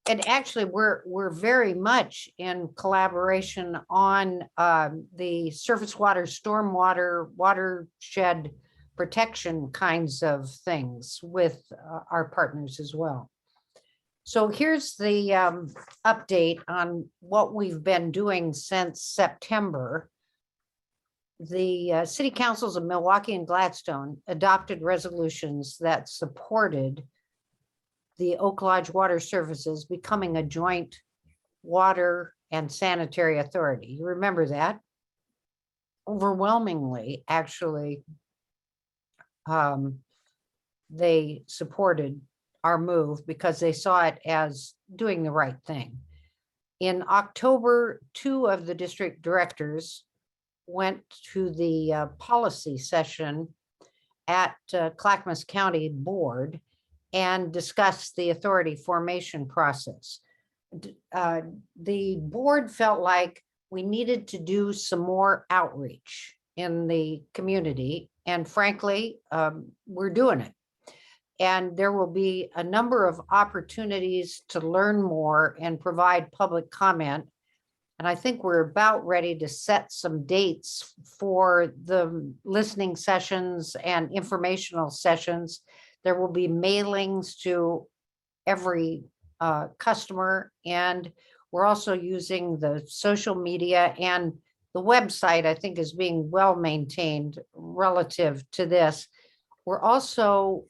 And actually, we're very much in collaboration on the surface water, stormwater, watershed protection kinds of things with our partners as well. So here's the update on what we've been doing since September. The city councils of Milwaukee and Gladstone adopted resolutions that supported the Oak Lodge Water Services becoming a joint water and sanitary authority. You remember that? Overwhelmingly, actually, they supported our move because they saw it as doing the right thing. In October, 2 of the district directors went to the policy session at Clackamas County Board and discussed the authority formation process. The board felt like we needed to do some more outreach in the community And frankly, we're doing it. And there will be a number of opportunities to learn more and provide public comment. And I think we're about ready to set some dates for the listening sessions and informational sessions. There will be mailings to every customer, and we're also using the social media, and the website, I think, is being well maintained relative to this. We're also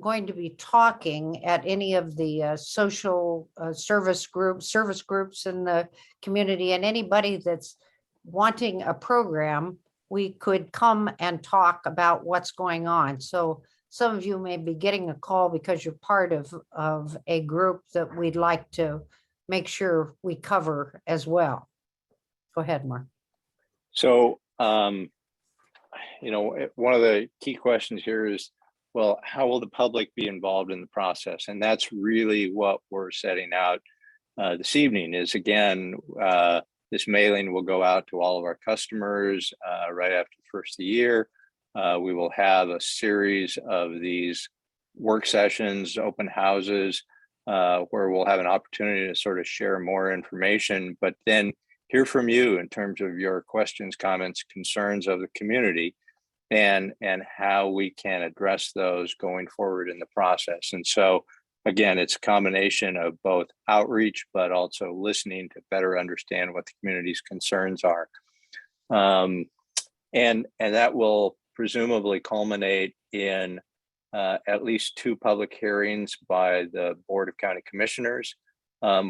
going to be talking at any of the social service groups in the community, and anybody that's wanting a program, we could come and talk about what's going on. So some of you may be getting a call because you're part of a group that we'd like to make sure we cover as well. Go ahead, Mark. So, you know, one of the key questions here is, well, how will the public be involved in the process? And that's really what we're setting out this evening is, again, this mailing will go out to all of our customers right after the first of the year. We will have a series of these work sessions, open houses, where we'll have an opportunity to sort of share more information, but then hear from you in terms of your questions, comments, concerns of the community, and how we can address those going forward in the process. And so, again, it's a combination of both outreach, but also listening to better understand what the community's concerns are. And that will presumably culminate in at least 2 public hearings by the Board of County Commissioners,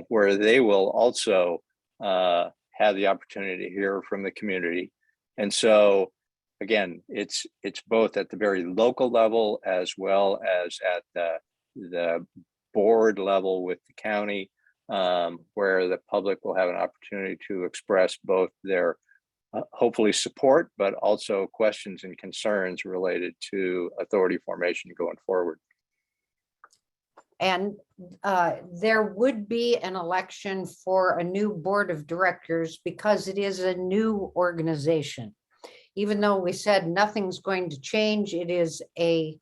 where they will also have the opportunity to hear from the community. And so, again, it's both at the very local level as well as at the board level with the county, where the public will have an opportunity to express both their hopefully support, but also questions and concerns related to authority formation going forward. And there would be an election for a new board of directors because it is a new organization. Even though we said nothing's going to change, it is a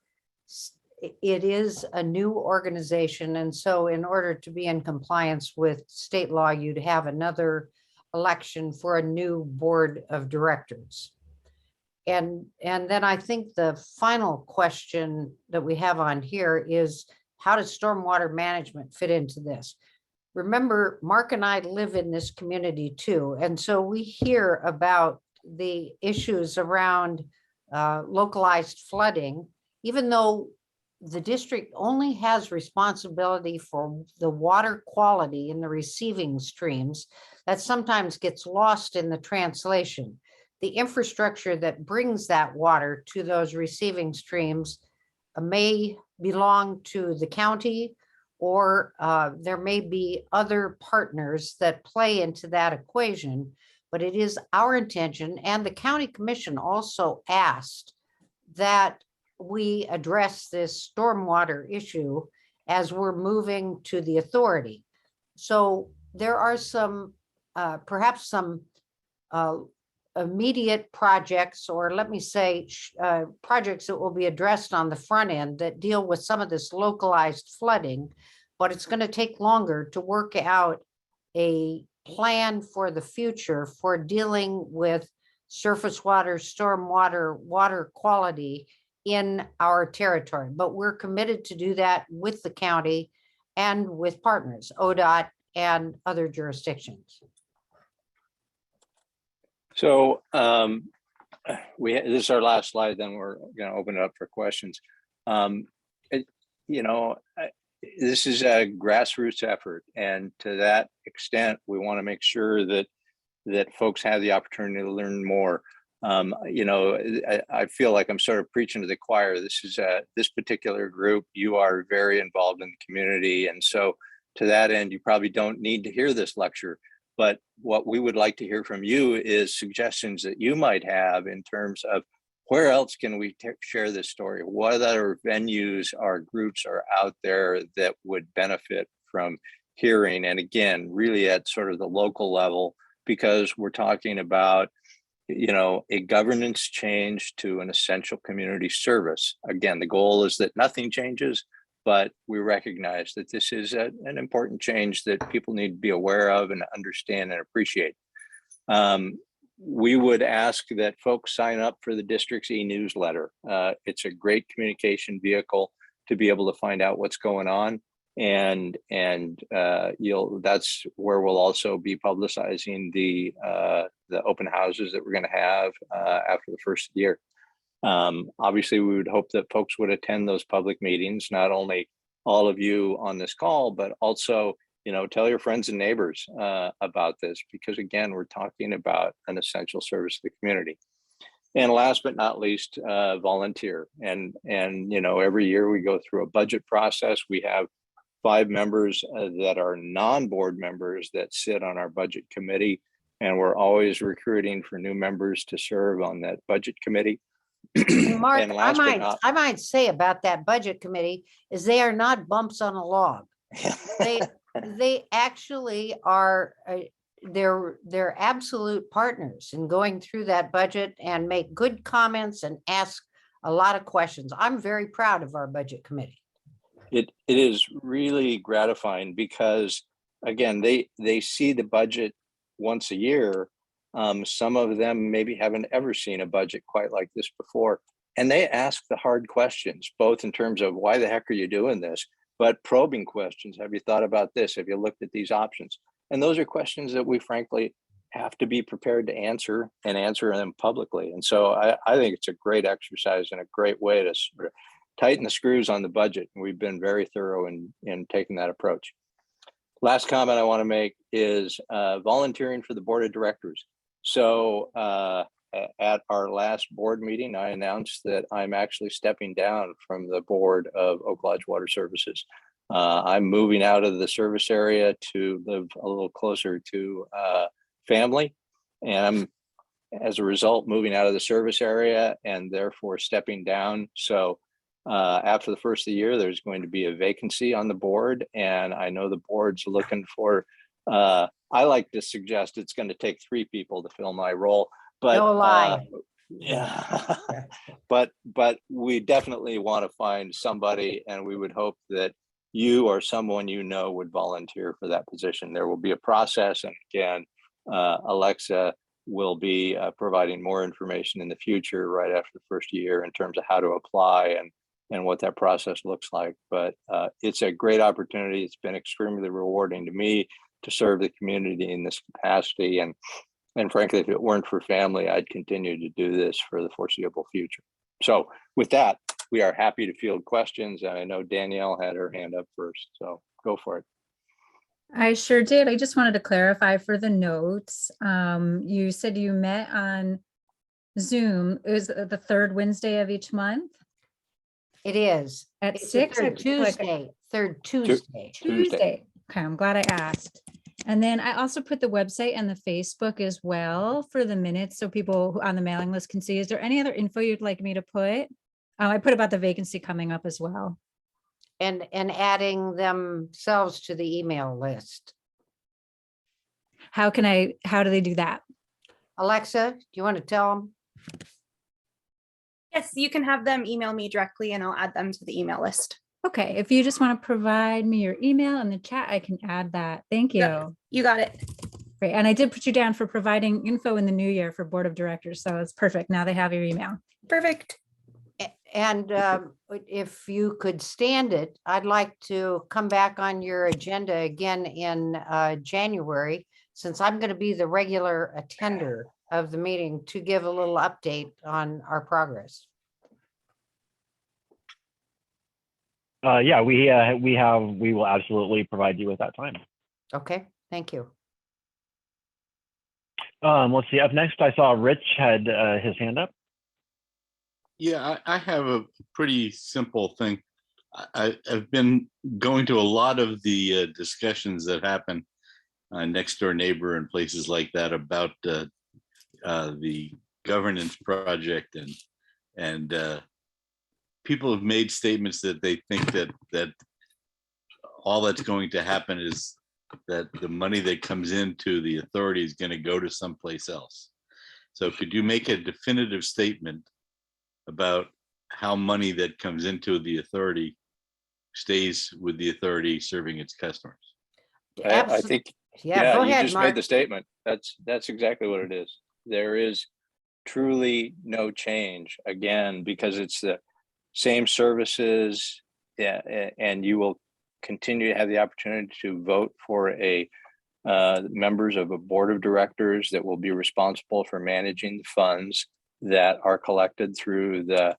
new organization. And so in order to be in compliance with state law, you'd have another election for a new board of directors. And then I think the final question that we have on here is, how does stormwater management fit into this? Remember, Mark and I live in this community too. And so we hear about the issues around localized flooding, even though the district only has responsibility for the water quality in the receiving streams. That sometimes gets lost in the translation. The infrastructure that brings that water to those receiving streams may belong to the county, or there may be other partners that play into that equation. But it is our intention, and the county commission also asked that we address this stormwater issue as we're moving to the authority. So there are some, perhaps some immediate projects, or let me say projects that will be addressed on the front end that deal with some of this localized flooding, but it's going to take longer to work out a plan for the future for dealing with surface water, stormwater, water quality in our territory. But we're committed to do that with the county and with partners, ODOT and other jurisdictions. So this is our last slide, then we're going to open it up for questions. This is a grassroots effort, and to that extent, we want to make sure that folks have the opportunity to learn more. I feel like I'm sort of preaching to the choir. This particular group, you are very involved in the community, and so to that end, you probably don't need to hear this lecture. But what we would like to hear from you is suggestions that you might have in terms of where else can we share this story? What other venues or groups are out there that would benefit from hearing? And again, really at sort of the local level, because we're talking about a governance change to an essential community service. Again, the goal is that nothing changes, but we recognize that this is an important change that people need to be aware of and understand and appreciate. We would ask that folks sign up for the district's e-newsletter. It's a great communication vehicle to be able to find out what's going on. And that's where we'll also be publicizing the open houses that we're going to have after the first year. Obviously, we would hope that folks would attend those public meetings, not only all of you on this call, but also, tell your friends and neighbors about this, because again, we're talking about an essential service to the community. And last but not least, volunteer. And every year we go through a budget process. We have 5 members that are non-board members that sit on our budget committee, and we're always recruiting for new members to serve on that budget committee. And Mark, And last but not- I might say about that budget committee is they are not bumps on a log. They actually are, they're absolute partners in going through that budget and make good comments and ask a lot of questions. I'm very proud of our budget committee. It is really gratifying because, again, they see the budget once a year. Some of them maybe haven't ever seen a budget quite like this before. And they ask the hard questions, both in terms of why the heck are you doing this, but probing questions. Have you thought about this? Have you looked at these options? And those are questions that we frankly have to be prepared to answer and answer them publicly. And so I think it's a great exercise and a great way to sort of tighten the screws on the budget. And we've been very thorough in taking that approach. Last comment I want to make is volunteering for the board of directors. So at our last board meeting, I announced that I'm actually stepping down from the board of Oak Lodge Water Services. I'm moving out of the service area to live a little closer to family. And I'm, as a result, moving out of the service area and therefore stepping down. So after the first of the year, there's going to be a vacancy on the board. And I know the board's looking for, I like to suggest it's going to take 3 people to fill my role. But no lie. Yeah, but we definitely want to find somebody, and we would hope that you or someone would volunteer for that position. There will be a process, and again, Alexa will be providing more information in the future right after the first year in terms of how to apply and what that process looks like. But it's a great opportunity. It's been extremely rewarding to me to serve the community in this capacity. And frankly, if it weren't for family, I'd continue to do this for the foreseeable future. So with that, we are happy to field questions. And I know Danielle had her hand up first, so go for it. I sure did. I just wanted to clarify for the notes. You said you met on Zoom. Is it the 3rd Wednesday of each month? It is. At It's 6? the third Tuesday. Tuesday. Okay, I'm glad I asked. And then I also put the website and the Facebook as well for the minutes so people who on the mailing list can see. Is there any other info you'd like me to put? I put about the vacancy coming up as well. And adding themselves to the email list. How do they do that? Alexa, do you want to tell them? Yes, you can have them email me directly and I'll add them to the email list. Okay, if you just want to provide me your email in the chat, I can add that. Thank you. You got it. Great. And I did put you down for providing info in the new year for board of directors. So it's perfect. Now they have your email. Perfect. And if you could stand it, I'd like to come back on your agenda again in January, since I'm going to be the regular attender of the meeting to give a little update on our progress. Yeah, we will absolutely provide you with that time. Okay, thank you. Let's see. Up next, I saw Rich had his hand up. Yeah, I have a pretty simple thing. I've been going to a lot of the discussions that happen next door neighbor and places like that about the governance project, and people have made statements that they think that all that's going to happen is that the money that comes into the authority is going to go to someplace else. So could you make a definitive statement about how money that comes into the authority stays with the authority serving its customers? I think, Yeah, go you ahead, just made Mark. the statement. That's exactly what it is. There is truly no change, again, because it's the same services, and you will continue to have the opportunity to vote for members of a board of directors that will be responsible for managing the funds that are collected through the,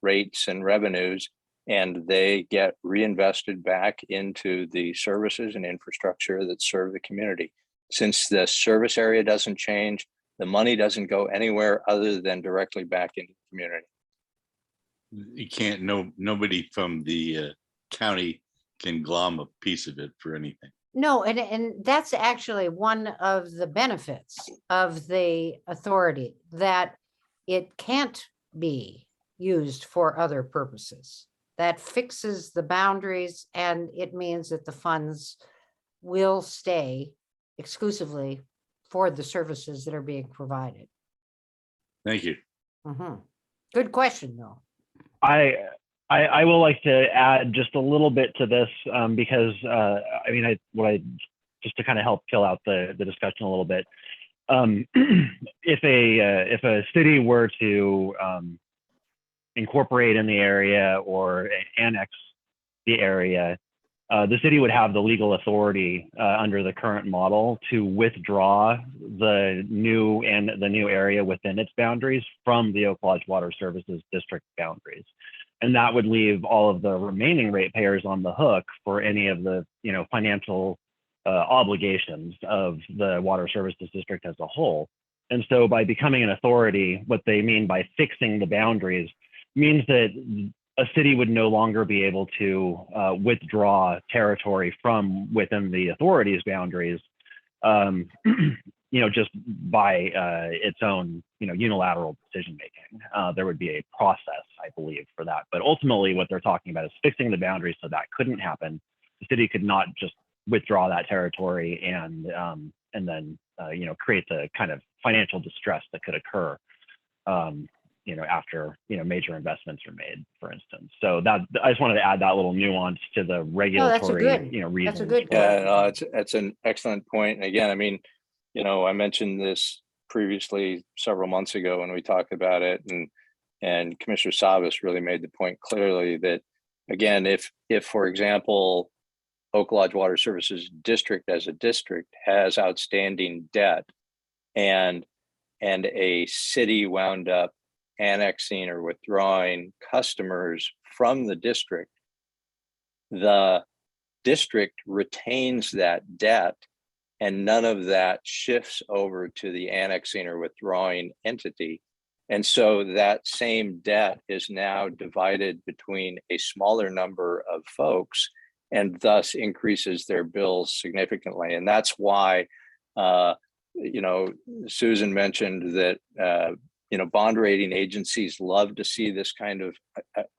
rates and revenues, and they get reinvested back into the services and infrastructure that serve the community. Since the service area doesn't change, the money doesn't go anywhere other than directly back into the community. You can't, nobody from the county can glom a piece of it for anything. No, and that's actually one of the benefits of the authority, that it can't be used for other purposes. That fixes the boundaries, and it means that the funds will stay exclusively for the services that are being provided. Thank you. Good question, though. I will like to add just a little bit to this because just to kind of help fill out the discussion a little bit. If a city were to incorporate in the area or annex the area, the city would have the legal authority under the current model to withdraw the new area within its boundaries from the Oak Lodge Water Services District boundaries. And that would leave all of the remaining ratepayers on the hook for any of the financial obligations of the Water Services District as a whole. And so by becoming an authority, what they mean by fixing the boundaries means that a city would no longer be able to withdraw territory from within the authority's boundaries, just by its own, unilateral decision making. There would be a process, I believe, for that. But ultimately, what they're talking about is fixing the boundaries so that couldn't happen. The city could not just withdraw that territory and then create the kind of financial distress that could occur. After major investments are made, for instance. So that I just wanted to add that little nuance to the regulatory, reasons. That's a good Yeah, no, that's an excellent point. And again, I mentioned this previously several months ago when we talked about it, and Commissioner Savas really made the point clearly that, again, if for example, Oak Lodge Water Services District as a district has outstanding debt, and a city wound up annexing or withdrawing customers from the district retains that debt, and none of that shifts over to the annexing or withdrawing entity. And so that same debt is now divided between a smaller number of folks, and thus increases their bills significantly. And that's why, Susan mentioned that, bond rating agencies love to see this kind of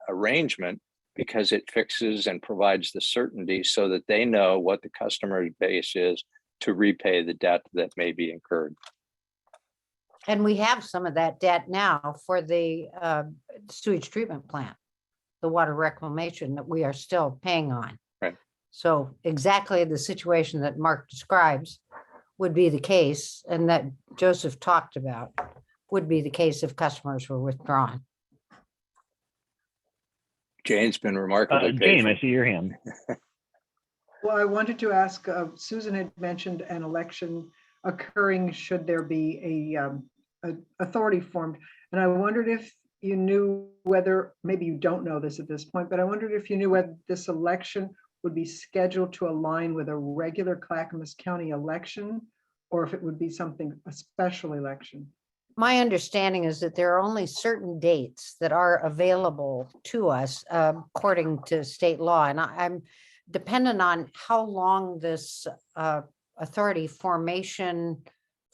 arrangement, because it fixes and provides the certainty so that they know what the customer base is to repay the debt that may be incurred. And we have some of that debt now for the sewage treatment plant, the water reclamation that we are still paying on. Right. So exactly the situation that Mark describes would be the case, and that Joseph talked about would be the case if customers were withdrawn. Jane's been remarkably patient. Jane, I see your hand. Well, I wanted to ask, Susan had mentioned an election occurring should there be a authority formed. And I wondered if you knew whether, maybe you don't know this at this point, but I wondered if you knew whether this election would be scheduled to align with a regular Clackamas County election, or if it would be a special election. My understanding is that there are only certain dates that are available to us according to state law. And I'm dependent on how long this authority formation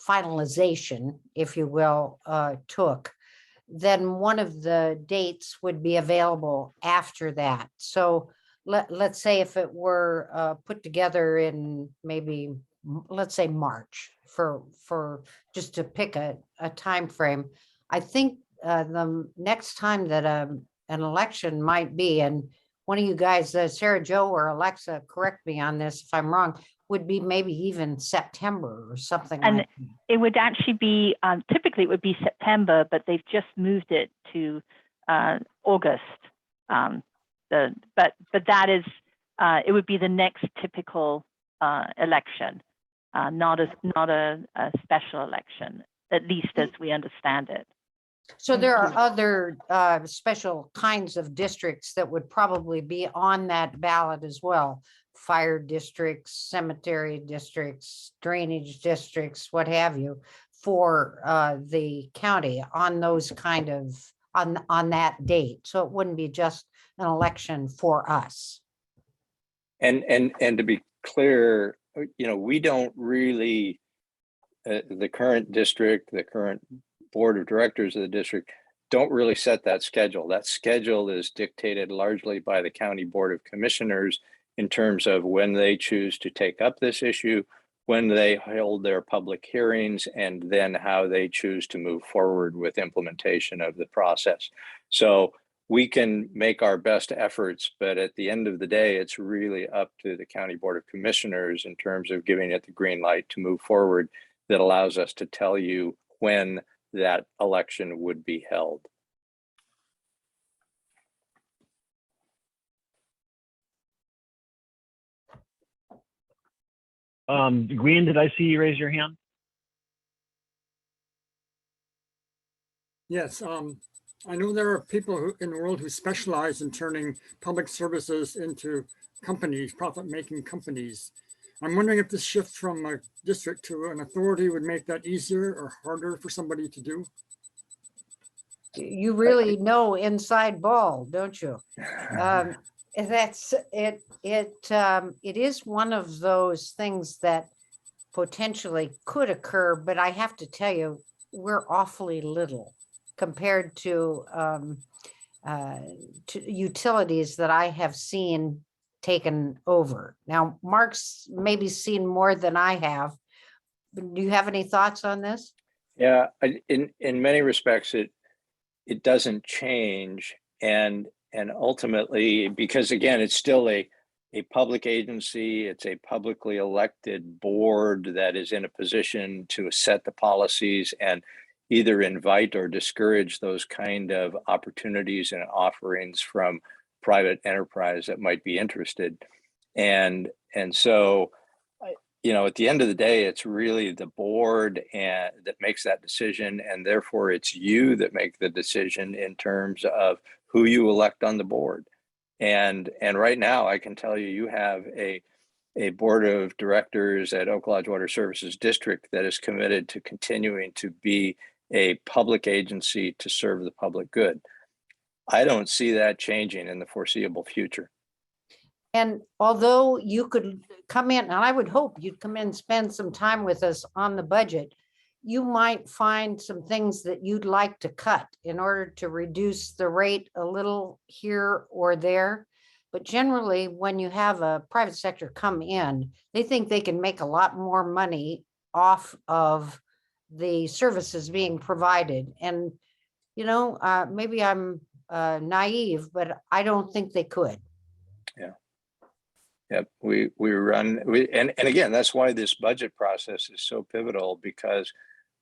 finalization, if you will, took. Then one of the dates would be available after that. So let's say if it were put together in maybe let's say March for just to pick a time frame. I think the next time that an election might be, and one of you guys, Sarah Jo or Alexa, correct me on this if I'm wrong, would be maybe even September or something And like that. it would actually be, typically it would be September, but they've just moved it to August. But that is, it would be the next typical election, not a special election, at least as we understand it. So there are other special kinds of districts that would probably be on that ballot as well. Fire districts, cemetery districts, drainage districts, what have you, for the county on those kind of, on that date. So it wouldn't be just an election for us. And to be clear, we don't really, the current district, the current board of directors of the district don't really set that schedule. That schedule is dictated largely by the county board of commissioners in terms of when they choose to take up this issue, when they hold their public hearings, and then how they choose to move forward with implementation of the process. So we can make our best efforts, but at the end of the day, it's really up to the county board of commissioners in terms of giving it the green light to move forward that allows us to tell you when that election would be held. Gwen, did I see you raise your hand? Yes, I know there are people in the world who specialize in turning public services into companies, profit-making companies. I'm wondering if this shift from a district to an authority would make that easier or harder for somebody to do. You really know inside ball, don't you? That's it. It is one of those things that potentially could occur, but I have to tell you, we're awfully little compared to utilities that I have seen taken over. Now, Mark's maybe seen more than I have. Do you have any thoughts on this? Yeah, in many respects, it doesn't change, and ultimately, because again, it's still a public agency, it's a publicly elected board that is in a position to set the policies and either invite or discourage those kind of opportunities and offerings from private enterprise that might be interested. And so, at the end of the day, it's really the board and that makes that decision, and therefore it's you that make the decision in terms of who you elect on the board. And right now, I can tell you, you have a board of directors at Oak Lodge Water Services District that is committed to continuing to be a public agency to serve the public good. I don't see that changing in the foreseeable future. And although you could come in, and I would hope you'd come in and spend some time with us on the budget, you might find some things that you'd like to cut in order to reduce the rate a little here or there. But generally, when you have a private sector come in, they think they can make a lot more money off of the services being provided. And, maybe I'm naive, but I don't think they could. Yeah. Yep, we run, and again, that's why this budget process is so pivotal, because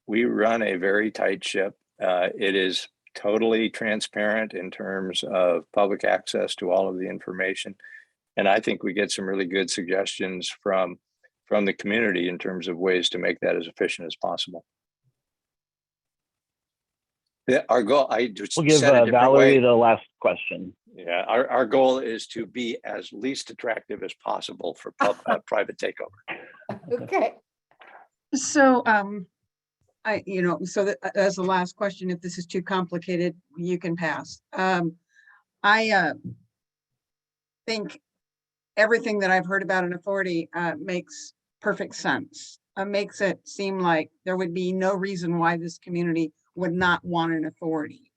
we run a very tight ship. It is totally transparent in terms of public access to all of the information. And I think we get some really good suggestions from the community in terms of ways to make that as efficient as possible. Our goal, We'll give Valerie the last question. Yeah, our goal is to be as least attractive as possible for private takeover. Okay. So, so that as the last question, if this is too complicated, you can pass. I think everything that I've heard about an authority makes perfect sense. Makes it seem like there would be no reason why this community would not want an authority,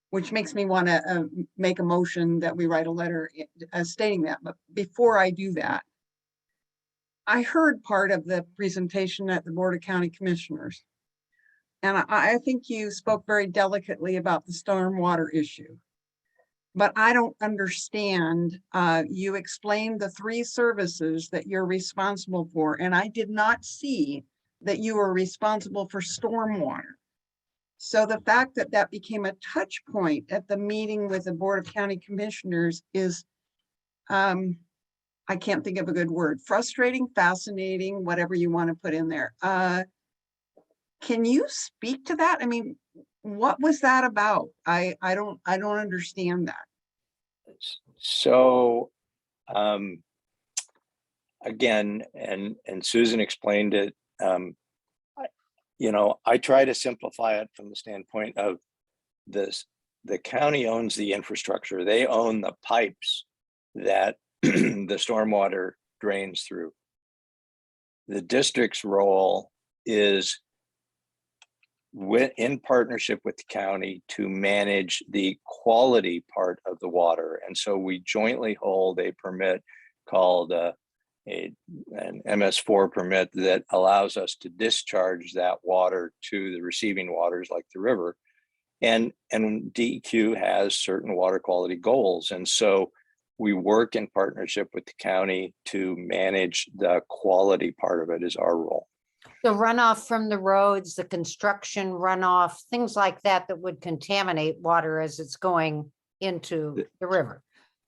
which makes me want to make a motion that we write a letter stating that. But before I do that, I heard part of the presentation at the Board of County Commissioners. And I think you spoke very delicately about the stormwater issue. But I don't understand, you explained the 3 services that you're responsible for, and I did not see that you were responsible for stormwater. So the fact that that became a touch point at the meeting with the Board of County Commissioners is, I can't think of a good word, frustrating, fascinating, whatever you want to put in there. Can you speak to that? I mean, what was that about? I don't understand that. So again, and Susan explained it, you know, I try to simplify it from the standpoint of this, the county owns the infrastructure. They own the pipes that the stormwater drains through. The district's role is in partnership with the county to manage the quality part of the water. And so we jointly hold a permit called an MS4 permit that allows us to discharge that water to the receiving waters like the river. And DEQ has certain water quality goals. And so we work in partnership with the county to manage the quality part of it is our role. The runoff from the roads, the construction runoff, things like that, that would contaminate water as it's going into the river.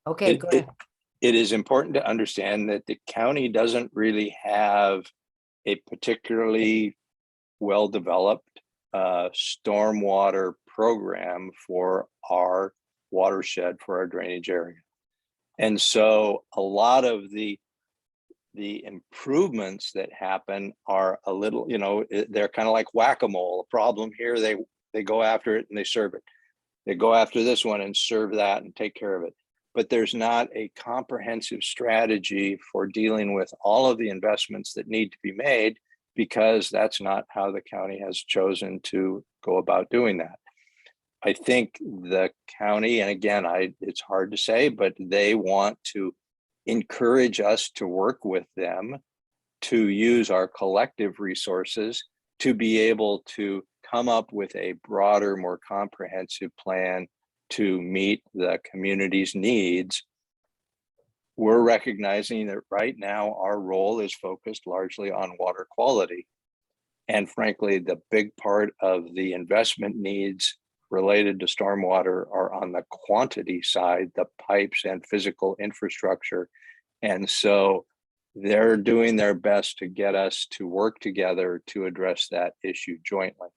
Okay, go ahead. It is important to understand that the county doesn't really have a particularly well-developed stormwater program for our watershed, for our drainage area. And so a lot of the improvements that happen are a little, you know, they're kind of like whack-a-mole. A problem here, they go after it and they serve it. They go after this one and serve that and take care of it. But there's not a comprehensive strategy for dealing with all of the investments that need to be made, because that's not how the county has chosen to go about doing that. I think the county, and again, it's hard to say, but they want to encourage us to work with them to use our collective resources to be able to come up with a broader, more comprehensive plan to meet the community's needs. We're recognizing that right now our role is focused largely on water quality. And frankly, the big part of the investment needs related to stormwater are on the quantity side, the pipes and physical infrastructure. And so they're doing their best to get us to work together to address that issue jointly.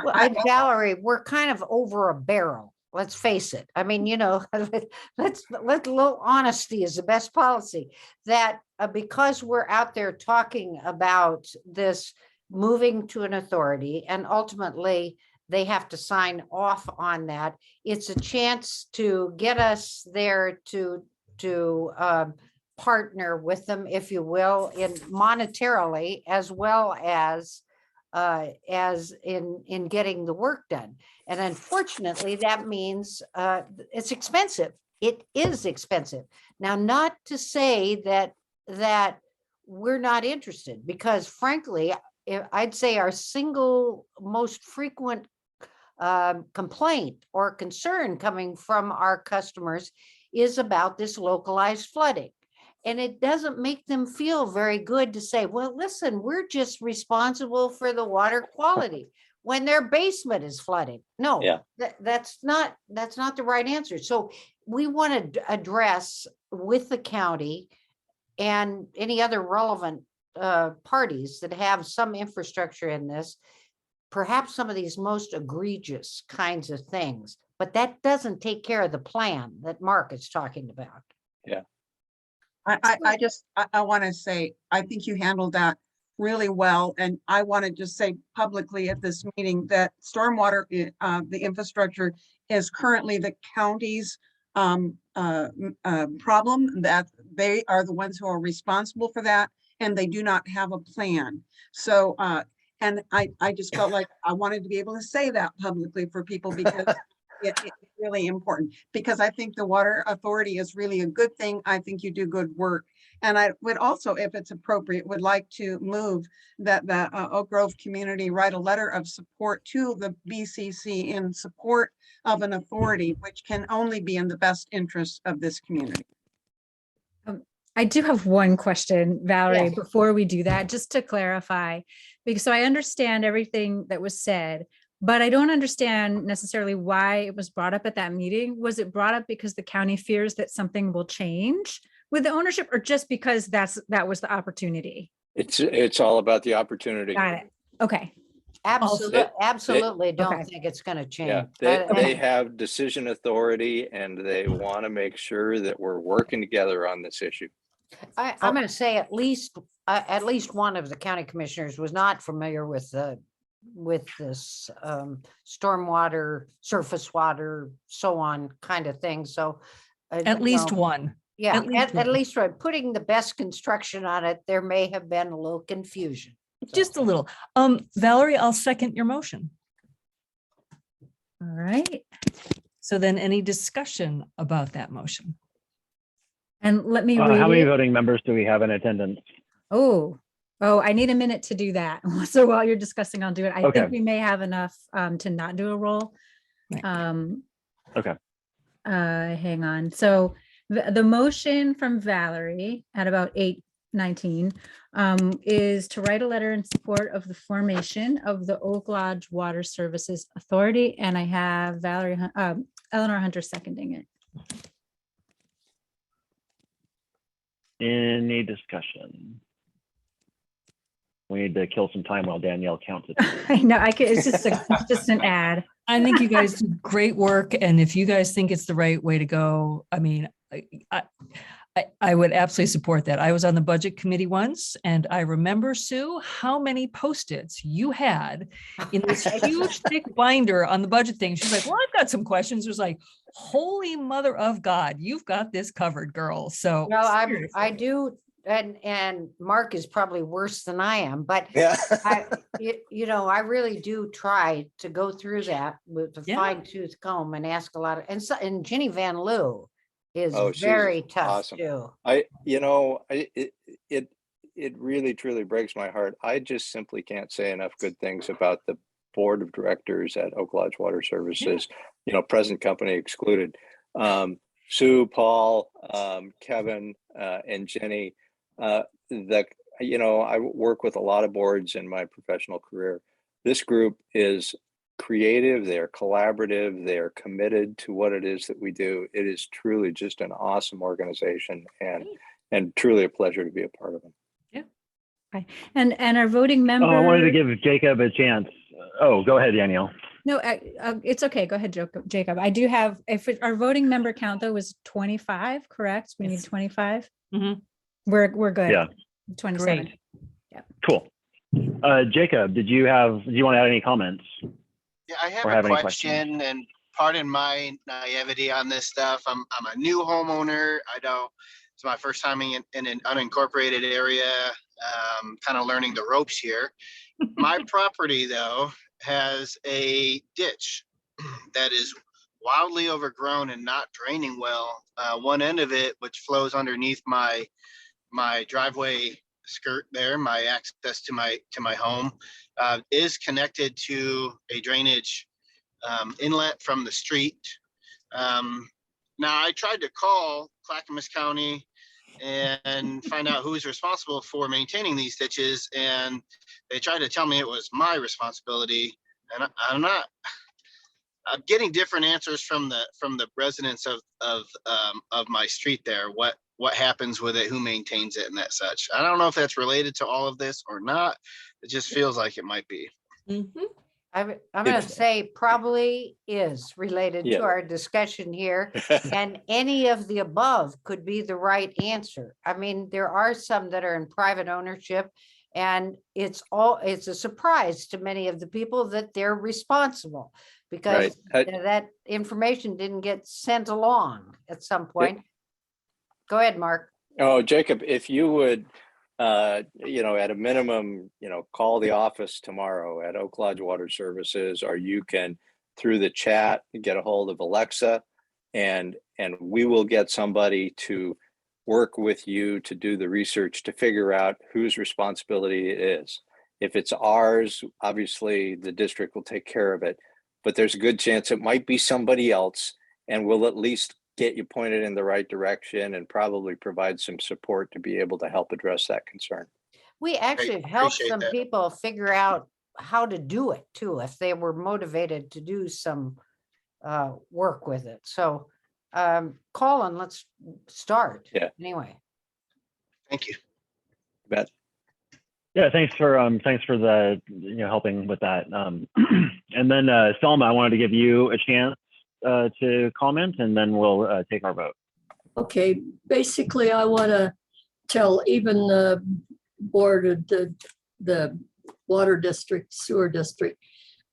Well, Valerie, we're kind of over a barrel. Let's face it. I mean, you know, let a little honesty is the best policy. That because we're out there talking about this moving to an authority, and ultimately they have to sign off on that, it's a chance to get us there to partner with them, if you will, in monetarily as well as in getting the work done. And unfortunately, that means it's expensive. It is expensive. Now, not to say that we're not interested, because frankly, I'd say our single most frequent complaint or concern coming from our customers is about this localized flooding. And it doesn't make them feel very good to say, well, listen, we're just responsible for the water quality when their basement is flooding. No, yeah. That's not the right answer. So we want to address with the county and any other relevant parties that have some infrastructure in this, perhaps some of these most egregious kinds of things, but that doesn't take care of the plan that Mark is talking about. Yeah. I want to say, I think you handled that really well. And I want to just say publicly at this meeting that stormwater, the infrastructure is currently the county's problem, that they are the ones who are responsible for that, and they do not have a plan. So, and I just felt like I wanted to be able to say that publicly for people, because it's really important, because I think the water authority is really a good thing. I think you do good work. And I would also, if it's appropriate, would like to move that the Oak Grove community write a letter of support to the BCC in support of an authority which can only be in the best interest of this community. I do have one question, Valerie, Yes. before we do that, just to clarify, because so I understand everything that was said, but I don't understand necessarily why it was brought up at that meeting. Was it brought up because the county fears that something will change with the ownership, or just because that was the opportunity? It's all about the opportunity. Got it. Okay. Absolutely, They- absolutely don't okay. think it's going to Yeah, change. they have decision authority and they want to make sure that we're working together on this issue. I'm going to say at least one of the county commissioners was not familiar with this stormwater, surface water, so on kind of thing. So At least one. Yeah, At at least right. Putting the best construction on it, there may have been a little confusion. Just a little. Valerie, I'll second your motion. All right. So then any discussion about that motion? And let me How read many it. voting members do we have in attendance? Oh, I need a minute to do that. So while you're discussing, I'll do it. I Okay. think we may have enough to not do a roll. Okay. Hang on. So the motion from Valerie at about 8:19 is to write a letter in support of the formation of the Oak Lodge Water Services Authority. And I have Eleanor Hunter seconding it. Any discussion? We need to kill some time while Danielle counts it. I know, it's just an ad. I think you guys do great work. And if you guys think it's the right way to go, I mean, I would absolutely support that. I was on the budget committee once, and I remember, Sue, how many Post-its you had in this huge thick binder on the budget thing. She's like, well, I've got some questions. It was like, holy mother of God, you've got this covered, girl. So No, I do. And Mark is probably worse than I am, but Yeah. I really do try to go through that with a fine tooth comb and ask a lot of, and Jenny Van Loo is She's very tough awesome. too. It really truly breaks my heart. I just simply can't say enough good things about the board of directors at Oak Lodge Water Services, present company excluded. Sue, Paul, Kevin, and Jenny. I work with a lot of boards in my professional career. This group is creative, they're collaborative, they're committed to what it is that we do. It is truly just an awesome organization and truly a pleasure to be a part of it. Yeah. Okay. And our voting member. Oh, I wanted to give Jacob a chance. Oh, go ahead, Danielle. No, it's okay. Go ahead, Jacob. I do have, our voting member count though was 25, correct? We need 25. Mm-hmm. We're good. Yeah. 27. Great. Yeah. Cool. Jacob, do you want to add any comments? Yeah, I have Or a have any question, and pardon my naivety on this stuff. I'm a new homeowner. It's my first time in an unincorporated area, kind of learning the ropes here. My property though has a ditch that is wildly overgrown and not draining well. One end of it, which flows underneath my driveway skirt there, my access to my home, is connected to a drainage inlet from the street. Now I tried to call Clackamas County and find out who's responsible for maintaining these ditches, and they tried to tell me it was my responsibility, and I'm getting different answers from the residents of my street there. What happens with it, who maintains it, and that such. I don't know if that's related to all of this or not. It just feels like it might be. Mm-hmm. I'm going to say probably is related to our discussion here, and any of the above could be the right answer. I mean, there are some that are in private ownership, and it's a surprise to many of the people that they're responsible because that information didn't get sent along at some point. Go ahead, Mark. Oh, Jacob, if you would, at a minimum, call the office tomorrow at Oak Lodge Water Services, or you can, through the chat, get a hold of Alexa, and we will get somebody to work with you to do the research to figure out whose responsibility it is. If it's ours, obviously the district will take care of it, but there's a good chance it might be somebody else, and we'll at least get you pointed in the right direction and probably provide some support to be able to help address that concern. We actually have helped some people figure out how to do it too, if they were motivated to do some work with it. So Colin, let's start. Yeah. Anyway. Thank you. Bet. Yeah, thanks for the helping with that. And then Selma, I wanted to give you a chance to comment, and then we'll take our vote. Okay, basically, I want to tell even the board of the water district, sewer district.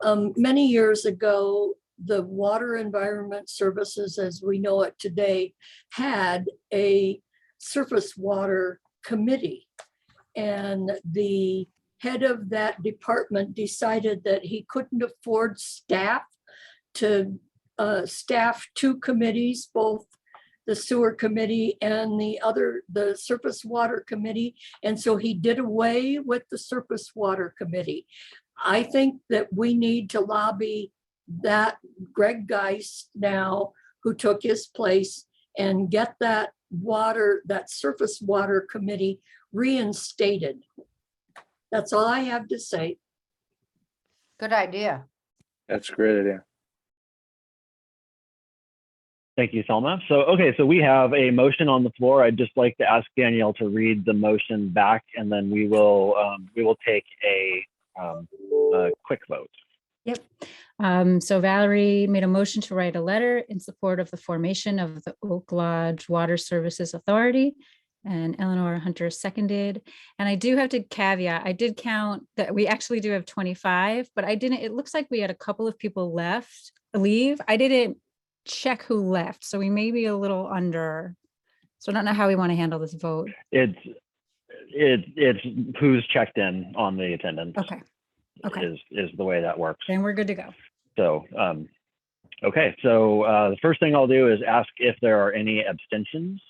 Many years ago, the Water Environment Services, as we know it today, had a surface water committee. And the head of that department decided that he couldn't afford staff to staff two committees, both the sewer committee and the surface water committee. And so he did away with the surface water committee. I think that we need to lobby that Greg Geist now, who took his place, and get that surface water committee reinstated. That's all I have to say. Good idea. That's a great idea. Thank you, Selma. So we have a motion on the floor. I'd just like to ask Danielle to read the motion back, and then we will take a quick vote. Yep. So Valerie made a motion to write a letter in support of the formation of the Oak Lodge Water Services Authority, and Eleanor Hunter seconded. And I do have to caveat, I did count that we actually do have 25, but it looks like we had a couple of people leave. I didn't check who left, so we may be a little under. So I don't know how we want to handle this vote. It's who's checked in on the attendance. Okay. Is the way that works. Then we're good to go. So, okay. So the first thing I'll do is ask if there are any abstentions.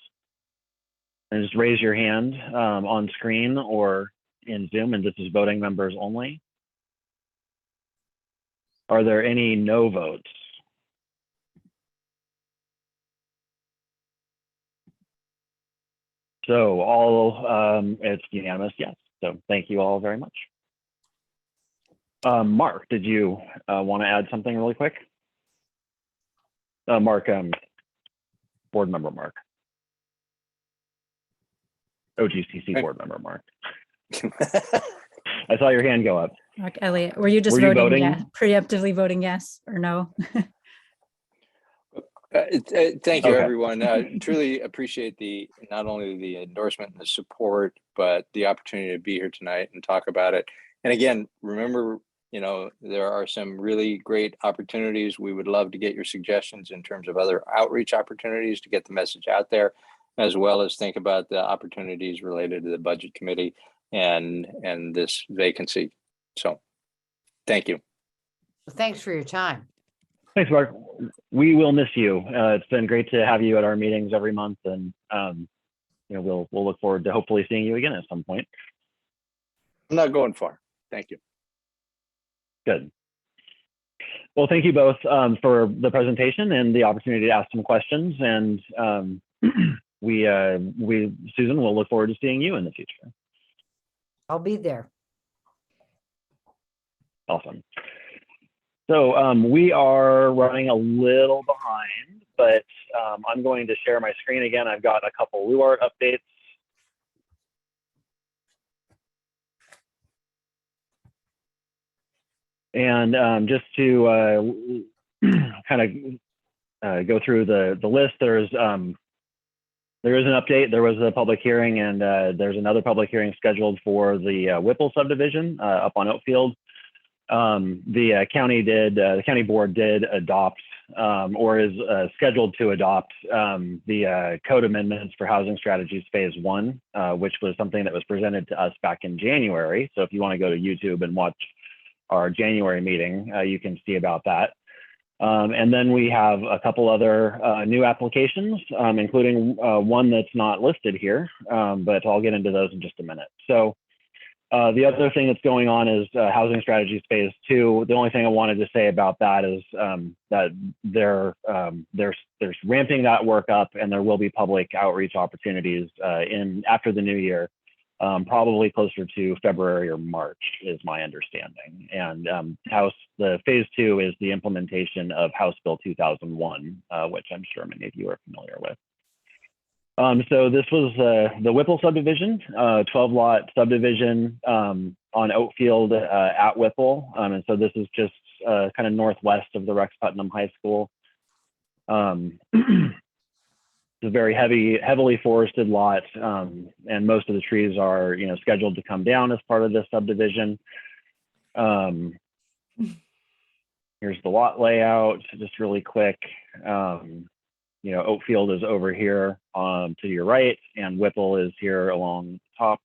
And just raise your hand on screen or in Zoom, and this is voting members only. Are there any no votes? So it's unanimous, yes. So thank you all very much. Mark, did you want to add something really quick? Mark, board member Mark. OGCC board member Mark. I saw your hand go up. Mark Elliott, were you just voting? Yeah, preemptively voting yes or no? Thank you, everyone. Truly appreciate not only the endorsement and the support, but the opportunity to be here tonight and talk about it. And again, remember, there are some really great opportunities. We would love to get your suggestions in terms of other outreach opportunities to get the message out there, as well as think about the opportunities related to the budget committee and this vacancy. So thank you. Thanks for your time. Thanks, Mark. We will miss you. It's been great to have you at our meetings every month, and we'll look forward to hopefully seeing you again at some point. I'm not going far. Thank you. Good. Well, thank you both for the presentation and the opportunity to ask some questions. And Susan, will look forward to seeing you in the future. I'll be there. Awesome. So we are running a little behind, but I'm going to share my screen again. I've got a couple LUART updates. And just to kind of go through the list, there is an update. There was a public hearing, and there's another public hearing scheduled for the Whipple subdivision up on Oakfield. The county board did adopt or is scheduled to adopt the code amendments for housing strategies phase 1, which was something that was presented to us back in January. So if you want to go to YouTube and watch our January meeting, you can see about that. And then we have a couple other new applications, including one that's not listed here, but I'll get into those in just a minute. So the other thing that's going on is Housing Strategies Phase 2. The only thing I wanted to say about that is that they're ramping that work up, and there will be public outreach opportunities after the new year, probably closer to February or March is my understanding. And the Phase 2 is the implementation of House Bill 2001, which I'm sure many of you are familiar with. So this was the Whipple subdivision, 12-lot subdivision on Oatfield at Whipple. And so this is just kind of northwest of the Rex Putnam High School. It's a very heavily forested lot, and most of the trees are, scheduled to come down as part of this subdivision. Here's the lot layout, just really quick. Oatfield is over here to your right, and Whipple is here along the top.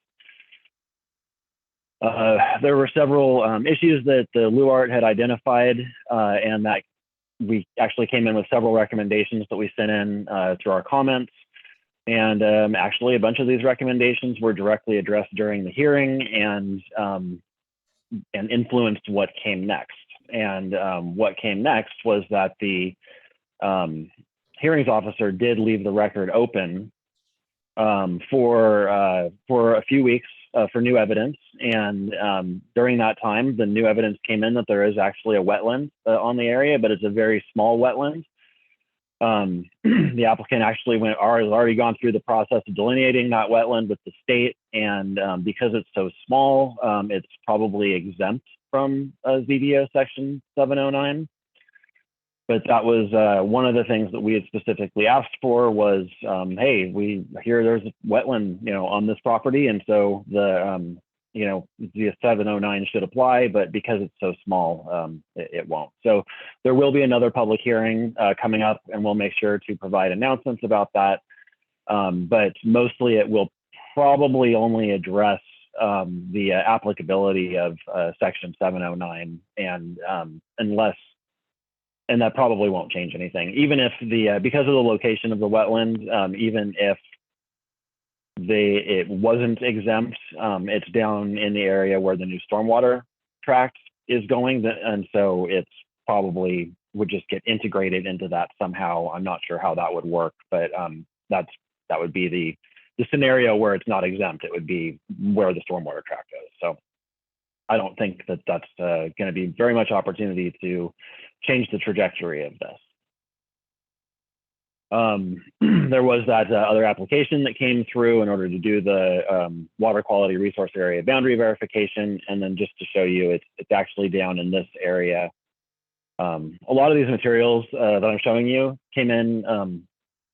There were several issues that the LUART had identified, and that we actually came in with several recommendations that we sent in through our comments. And actually, a bunch of these recommendations were directly addressed during the hearing and influenced what came next. And what came next was that the hearings officer did leave the record open for a few weeks for new evidence. And during that time, the new evidence came in that there is actually a wetland on the area, but it's a very small wetland. The applicant actually has already gone through the process of delineating that wetland with the state. And because it's so small, it's probably exempt from ZBO section 709. But that was one of the things that we had specifically asked for was, hey, we hear there's a wetland, on this property, and so the 709 should apply, but because it's so small, it won't. So there will be another public hearing coming up, and we'll make sure to provide announcements about that. But mostly, it will probably only address the applicability of Section 709, and and that probably won't change anything. Even if because of the location of the wetland, even if it wasn't exempt, it's down in the area where the new stormwater tract is going, and so it's probably would just get integrated into that somehow. I'm not sure how that would work, but that would be the scenario where it's not exempt. It would be where the stormwater tract goes. So I don't think that that's going to be very much opportunity to change the trajectory of this. There was that other application that came through in order to do the water quality resource area boundary verification. And then just to show you, it's actually down in this area. A lot of these materials that I'm showing you came in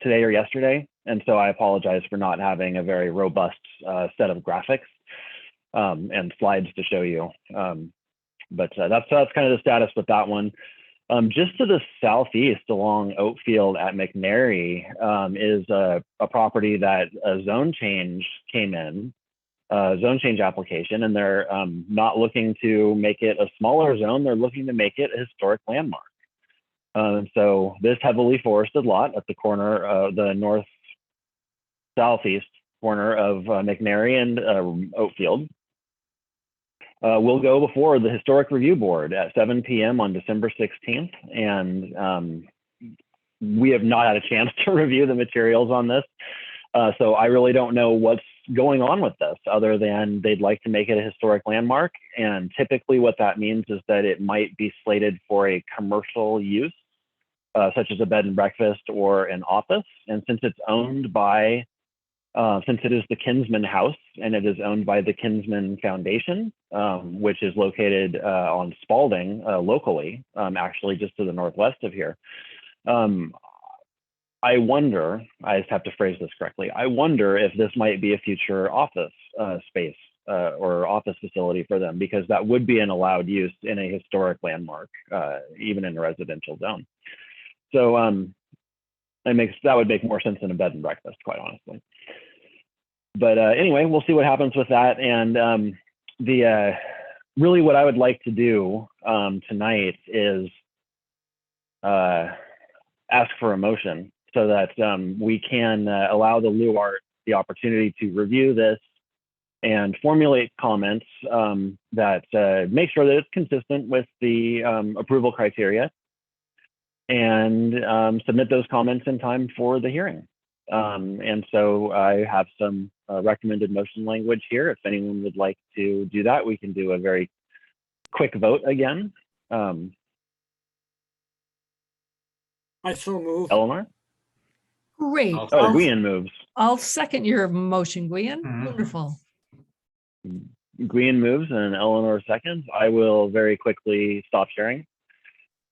today or yesterday. And so I apologize for not having a very robust set of graphics and slides to show you. But that's kind of the status with that one. Just to the southeast along Oatfield at McNary is a property that a zone change came in, zone change application, and they're not looking to make it a smaller zone. They're looking to make it a historic landmark. So this heavily forested lot at the corner, the north southeast corner of McNary and Oatfield, will go before the Historic Review Board at 7 p.m. on December 16th. And we have not had a chance to review the materials on this. So I really don't know what's going on with this other than they'd like to make it a historic landmark. And typically what that means is that it might be slated for a commercial use, such as a bed and breakfast or an office. And since it's owned by since it is the Kinsman House and it is owned by the Kinsman Foundation, which is located on Spalding locally, actually just to the northwest of here. I wonder, I just have to phrase this correctly, I wonder if this might be a future office space or office facility for them, because that would be an allowed use in a historic landmark, even in a residential zone. So that would make more sense than a bed and breakfast, quite honestly. But anyway, we'll see what happens with that. And really what I would like to do tonight is ask for a motion so that we can allow the LUART the opportunity to review this and formulate comments that make sure that it's consistent with the approval criteria, and submit those comments in time for the hearing. And so I have some recommended motion language here. If anyone would like to do that, we can do a very quick vote again. I so move. Eleanor? Great. Oh, I'll- Guian moves. I'll second your motion, Guian. Wonderful. Guian moves and Eleanor seconds. I will very quickly stop sharing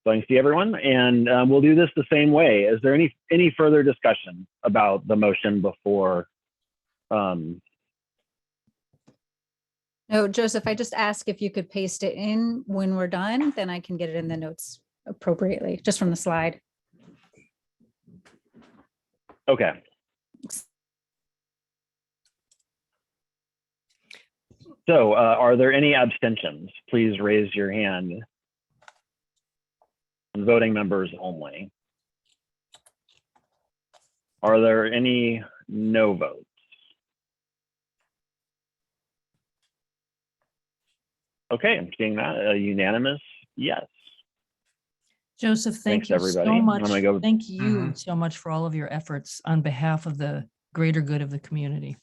so I can see everyone, and we'll do this the same way. Is there any further discussion about the motion before? No, Joseph, I just ask if you could paste it in when we're done, then I can get it in the notes appropriately, just from the slide. Okay. So are there any abstentions? Please raise your hand. Voting members only. Are there any no votes? Okay, I'm seeing that a unanimous yes. Joseph, thank Thanks, you everybody. so I'm much. gonna go- Thank you so much for all of your efforts on behalf of the greater good of the community.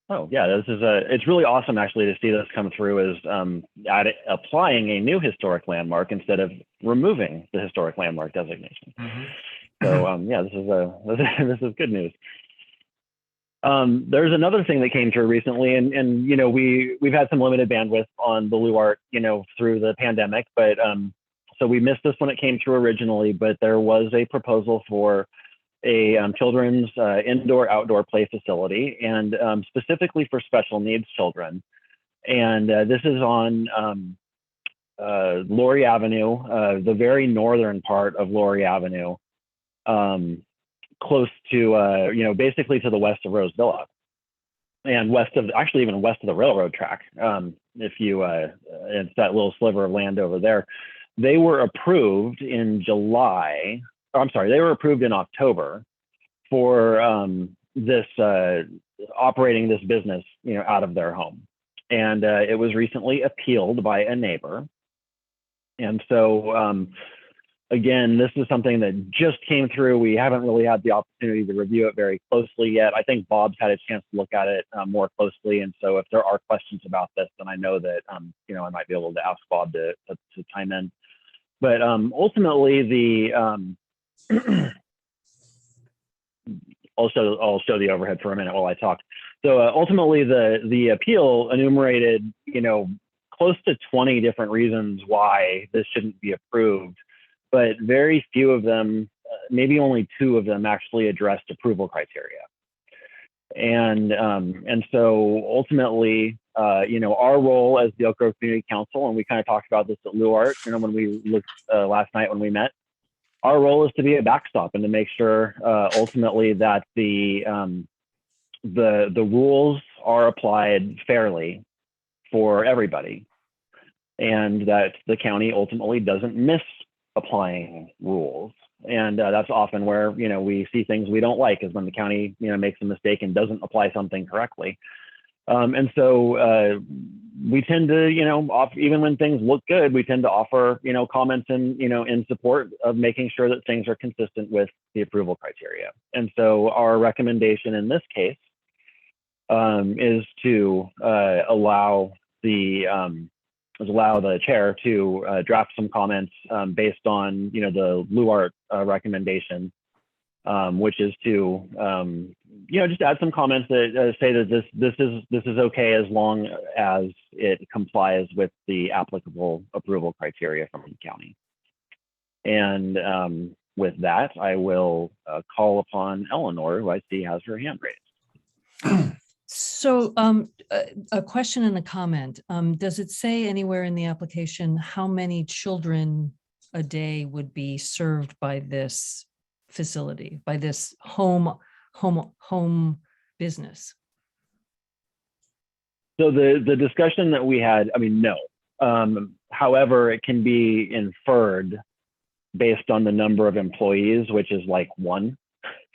Oh yeah, this is it's really awesome actually to see this come through as applying a new historic landmark instead of removing the historic landmark designation. So yeah, this is good news. There's another thing that came through recently, and you know, we've had some limited bandwidth on the LUART, you know, through the pandemic, but so we missed this when it came through originally, but there was a proposal for a children's indoor-outdoor play facility, and specifically for special needs children. And this is on Laurie Avenue, the very northern part of Laurie Avenue, close to, you know, basically to the west of Rose Villa, and west of, actually even west of the railroad track. If you, it's that little sliver of land over there. They were approved in July. I'm sorry, they were approved in October for this operating this business, you know, out of their home, and it was recently appealed by a neighbor. And so again, this is something that just came through. We haven't really had the opportunity to review it very closely yet. I think Bob's had a chance to look at it more closely, and so if there are questions about this, then I know that you know, I might be able to ask Bob to chime in. But ultimately, the I'll show the overhead for a minute while I talk. So ultimately, the appeal enumerated, you know, close to 20 different reasons why this shouldn't be approved, but very few of them, maybe only 2 of them, actually addressed approval criteria. And so ultimately, you know, our role as the Oak Grove Community Council, and we kind of talked about this at LUART, you know, when we looked last night when we met, our role is to be a backstop and to make sure ultimately that the rules are applied fairly for everybody, and that the county ultimately doesn't miss applying rules. And that's often where, you know, we see things we don't like, is when the county, you know, makes a mistake and doesn't apply something correctly. And so we tend to, you know, even when things look good, we tend to offer, you know, comments and, you know, in support of making sure that things are consistent with the approval criteria. And so our recommendation in this case is to allow the chair to draft some comments based on, you know, the LUART recommendation, which is to, you know, just add some comments that say that this is okay as long as it complies with the applicable approval criteria from the county. And with that, I will call upon Eleanor, who I see has her hand raised. So a question and a comment. Does it say anywhere in the application how many children a day would be served by this facility, by this home business? So the discussion that we had, I mean, no. However, it can be inferred based on the number of employees, which is like one,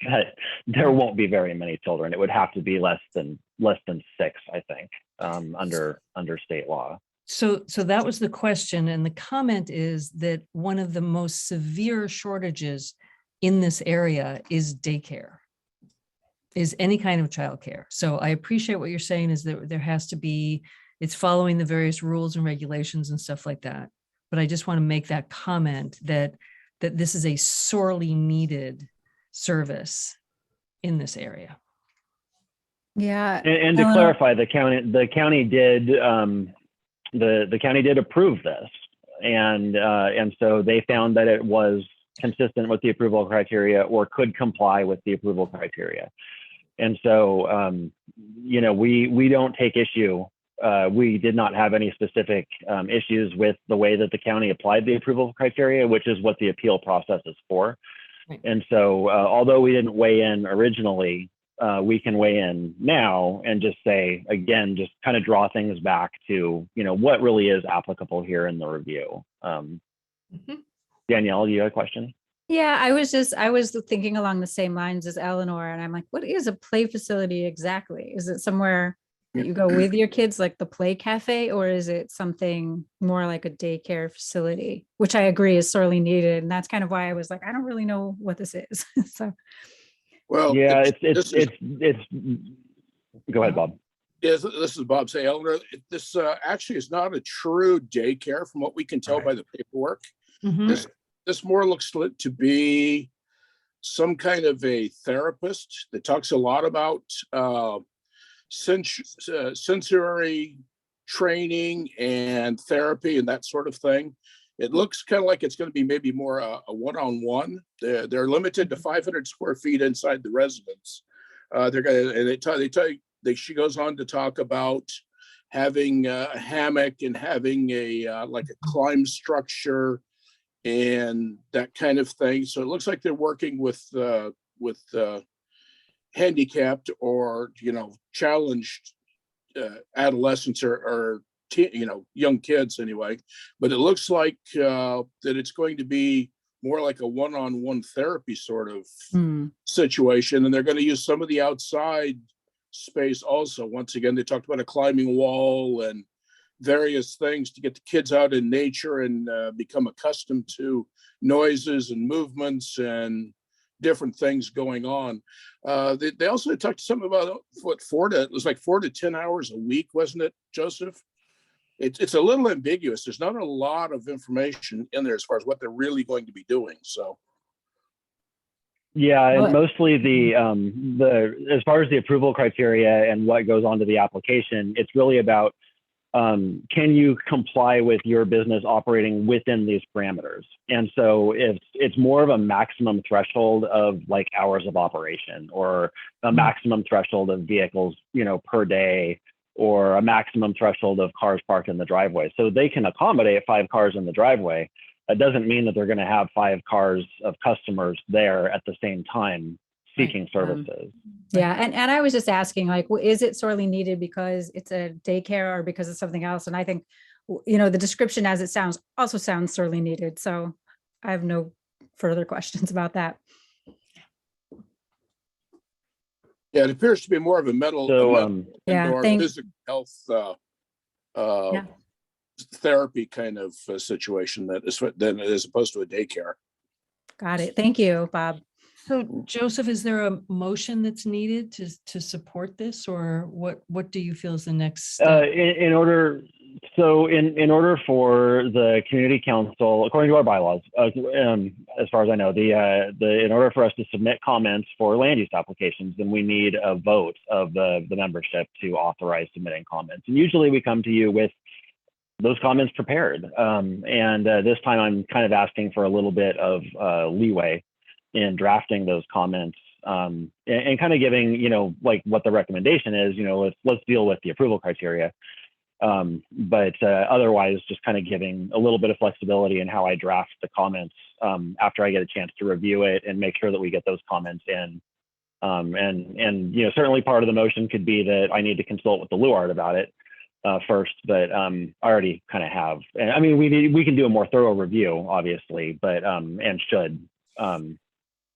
that there won't be very many children. It would have to be less than 6, I think, under state law. So that was the question. And the comment is that one of the most severe shortages in this area is daycare, is any kind of childcare. So I appreciate what you're saying is that there has to be, it's following the various rules and regulations and stuff like that. But I just want to make that comment that this is a sorely needed service in this area. Yeah. And to clarify, the county did the county did approve this, and so they found that it was consistent with the approval criteria or could comply with the approval criteria. And so, you know, we don't take issue. We did not have any specific issues with the way that the county applied the approval criteria, which is what the appeal process is for. Right. And so, although we didn't weigh in originally, we can weigh in now and just say, again, just kind of draw things back to, you know, what really is applicable here in the review. Danielle, you have a question? Yeah, I was thinking along the same lines as Eleanor, and I'm like, what is a play facility exactly? Is it somewhere that you go with your kids, like the play cafe, or is it something more like a daycare facility, which I agree is sorely needed. And that's kind of why I was like, I don't really know what this is. So. Well, yeah, it's go ahead, Bob. Yes, this is Bob. Say, Eleanor, this actually is not a true daycare from what we can tell by the paperwork. This more looks to be some kind of a therapist that talks a lot about sensory training and therapy and that sort of thing. It looks kind of like it's going to be maybe more a one-on-one. They're limited to 500 square feet inside the residence. They're going to, and they tell you, she goes on to talk about having a hammock and having a like a climb structure and that kind of thing. So it looks like they're working with handicapped or, you know, challenged adolescents or you know, young kids anyway. But it looks like that it's going to be more like a one-on-one therapy sort of situation. And they're going to use some of the outside space also. Once again, they talked about a climbing wall and various things to get the kids out in nature and become accustomed to noises and movements and different things going on. They also talked some about what it was like 4 to 10 hours a week, wasn't it, Joseph? It's a little ambiguous. There's not a lot of information in there as far as what they're really going to be doing. So. Yeah, and mostly the as far as the approval criteria and what goes onto the application, it's really about can you comply with your business operating within these parameters? And so it's more of a maximum threshold of like hours of operation or a maximum threshold of vehicles, you know, per day, or a maximum threshold of cars parked in the driveway. So they can accommodate 5 cars in the driveway. That doesn't mean that they're going to have 5 cars of customers there at the same time seeking services. Yeah, and I was just asking, like, well, is it sorely needed because it's a daycare or because it's something else? And I think, you know, the description as it sounds also sounds sorely needed. So I have no further questions about that. Yeah, it appears to be more of a mental or physical health therapy kind of situation that is than as opposed to a daycare. Got it. Thank you, Bob. So Joseph, is there a motion that's needed to support this, or what do you feel is the next step? In order in order for the community council, according to our bylaws, as far as I know, in order for us to submit comments for land use applications, then we need a vote of the membership to authorize submitting comments. And usually we come to you with those comments prepared. And this time I'm kind of asking for a little bit of leeway in drafting those comments and kind of giving, you know, like what the recommendation is, you know, let's deal with the approval criteria. But otherwise, just kind of giving a little bit of flexibility in how I draft the comments after I get a chance to review it and make sure that we get those comments in. And you know, certainly part of the motion could be that I need to consult with the LUART about it. first, but I already kind of have. And I mean, we can do a more thorough review, obviously, but and should.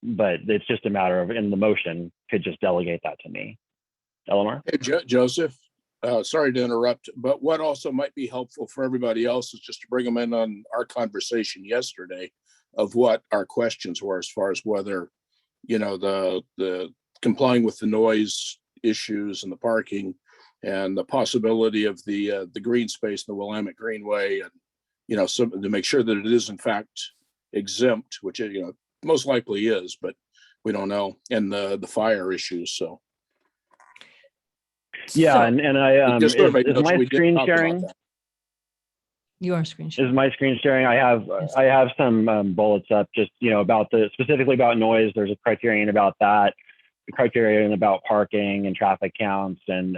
But it's just a matter of, in the motion, could just delegate that to me. Eleanor? Hey, Joseph, sorry to interrupt, but what also might be helpful for everybody else is just to bring them in on our conversation yesterday of what our questions were, as far as whether, you know, the complying with the noise issues and the parking and the possibility of the green space, the Willamette Greenway, and, you know, some to make sure that it is in fact exempt, which it, you know, most likely is, but we don't know, and the fire issues. So yeah, So- and I Just sort of is notes my we did screen talk about sharing? that. You are screen sharing. Is my screen sharing? I have Yes. I have some bullets up, just, you know, about specifically about noise. There's a criterion about that, the criterion about parking and traffic counts, and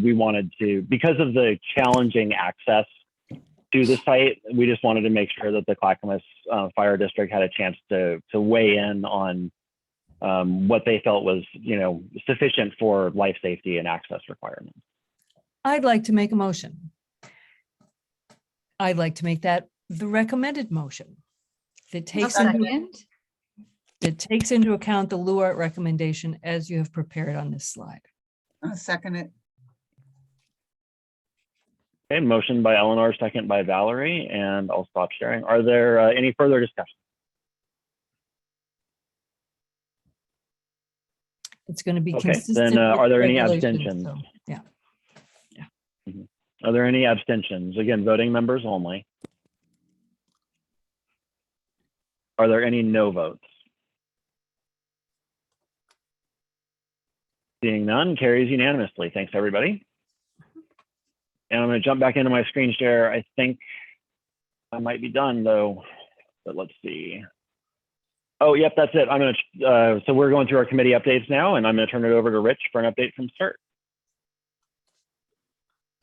we wanted to, because of the challenging access to the site, we just wanted to make sure that the Clackamas Fire District had a chance to weigh in on what they felt was, you know, sufficient for life safety and access requirements. I'd like to make a motion. I'd like to make that the recommended motion that takes into account the LUART recommendation as you have prepared on this slide. I'll second it. Okay, motion by Eleanor, second by Valerie, and I'll stop sharing. Are there any further discussion? It's going to be Okay, consistent. then are with there any regulations, abstentions? so, yeah. Are there any abstentions? Again, voting members only. Are there any no votes? Seeing none, carries unanimously. Thanks, everybody. And I'm going to jump back into my screen share. I think I might be done though, but let's see. Oh, yep, that's it. I'm going to, so we're going through our committee updates now, and I'm going to turn it over to Rich for an update from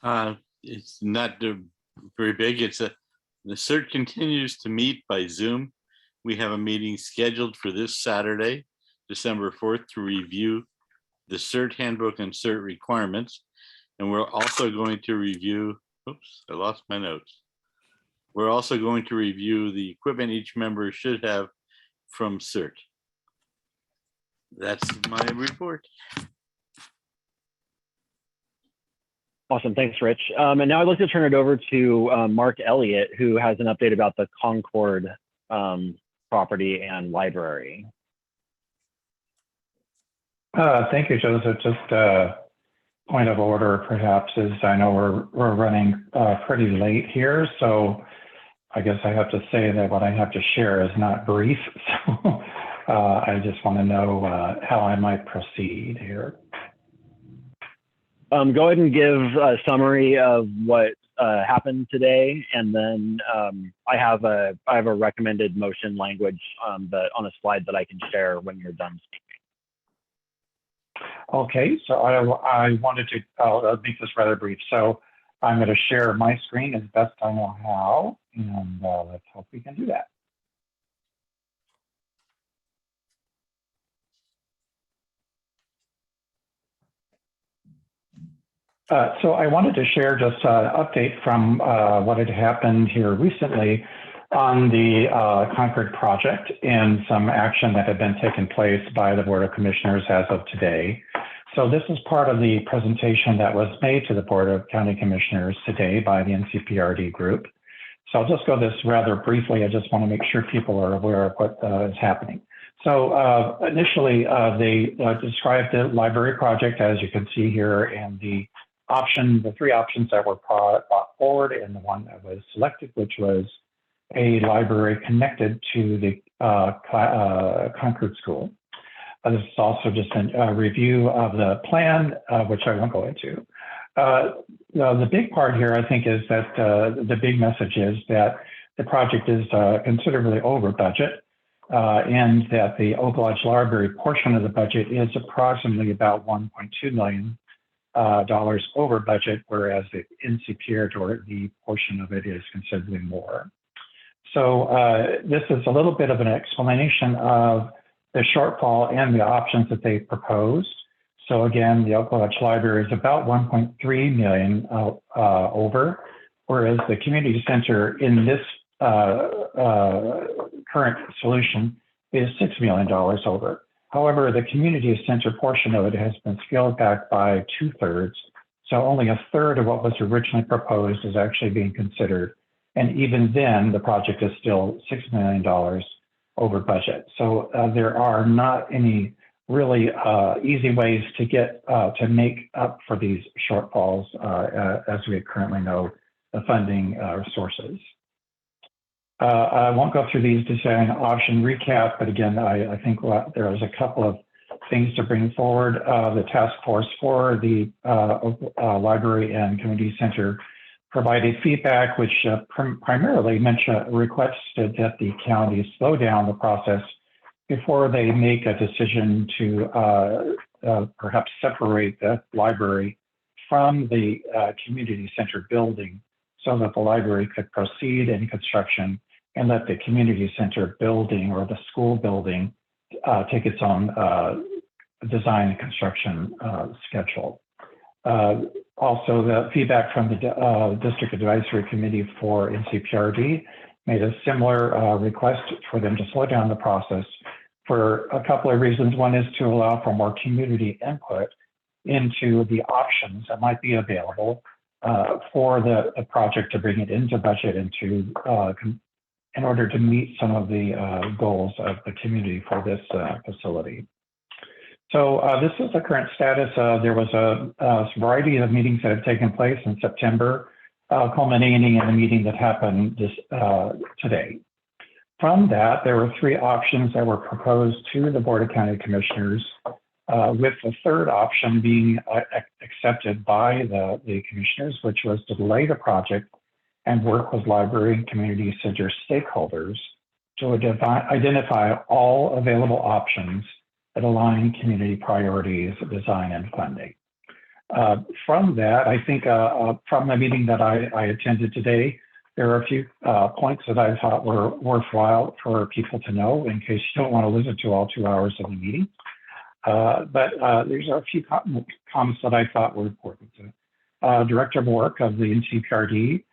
CERT. It's not very big. The CERT continues to meet by Zoom. We have a meeting scheduled for this Saturday, December 4th, to review the CERT handbook and CERT requirements. And we're also going to review, oops, I lost my notes. We're also going to review the equipment each member should have from CERT. That's my report. Awesome, thanks, Rich. And now I'd like to turn it over to Mark Elliott, who has an update about the Concord property and library. Thank you, Joseph. Just a point of order, perhaps, is I know we're running pretty late here, so I guess I have to say that what I have to share is not brief. So I just want to know how I might proceed here. Go ahead and give a summary of what happened today, and then I have a recommended motion language on a slide that I can share when you're done speaking. Okay, so I wanted to, I'll make this rather brief. So I'm going to share my screen as best I know how, and let's hope we can do that. So I wanted to share just an update from what had happened here recently on the Concord project and some action that had been taken place by the Board of Commissioners as of today. So this is part of the presentation that was made to the Board of County Commissioners today by the NCPRD group. So I'll just go this rather briefly. I just want to make sure people are aware of what is happening. So initially, they described the library project, as you can see here, and the three options that were brought forward, and the one that was selected, which was a library connected to the Concord School. This is also just a review of the plan, which I won't go into. The big part here, I think, is that the big message is that the project is considerably over budget, and that the Oak Lodge Library portion of the budget is approximately about $1.2 million over budget, whereas the NCPR, or the portion of it, is considerably more. So this is a little bit of an explanation of the shortfall and the options that they proposed. So again, the Oak Lodge Library is about 1.3 million over, whereas the community center in this current solution is $6 million over. However, the community center portion of it has been scaled back by 2/3. So only 1/3 of what was originally proposed is actually being considered. And even then, the project is still $6 million over budget. So there are not any really easy ways to get to make up for these shortfalls as we currently know the funding sources. I won't go through these design option recap, but again, I think there is a couple of things to bring forward. The task force for the library and community center provided feedback, which primarily requested that the county slow down the process before they make a decision to perhaps separate the library from the community center building so that the library could proceed in construction and let the community center building or the school building take its own design and construction schedule. Also, the feedback from the District Advisory Committee for NCPRD made a similar request for them to slow down the process for a couple of reasons. One is to allow for more community input into the options that might be available for the project to bring it into budget and to in order to meet some of the goals of the community for this facility. So this is the current status. There was a variety of meetings that have taken place in September, culminating in a meeting that happened today. From that, there were 3 options that were proposed to the Board of County Commissioners, with the third option being accepted by the commissioners, which was to delay the project and work with library and community center stakeholders to identify all available options that align community priorities, design, and funding. From that, I think from the meeting that I attended today, there are a few points that I thought were worthwhile for people to know in case you don't want to listen to all 2 hours of the meeting. But there's a few comments that I thought were important. Director Bork of the NCPRD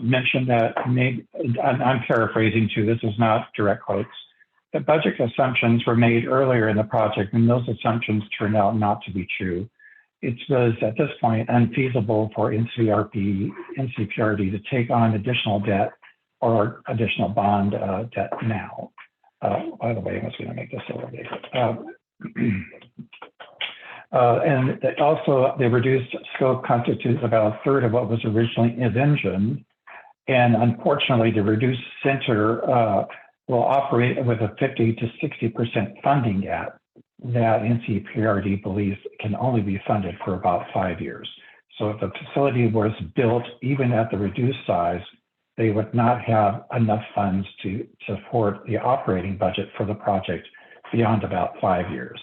mentioned that, and I'm paraphrasing too, this is not direct quotes, the budget assumptions were made earlier in the project and those assumptions turned out not to be true. It was at this point unfeasible for NCPRD to take on additional debt or additional bond debt now. By the way, I was going to make this a little bit. And also the reduced scope constitutes about 1/3 of what was originally envisioned. And unfortunately, the reduced center will operate with a 50 to 60% funding gap that NCPRD believes can only be funded for about 5 years. So if the facility was built even at the reduced size, they would not have enough funds to support the operating budget for the project beyond about 5 years.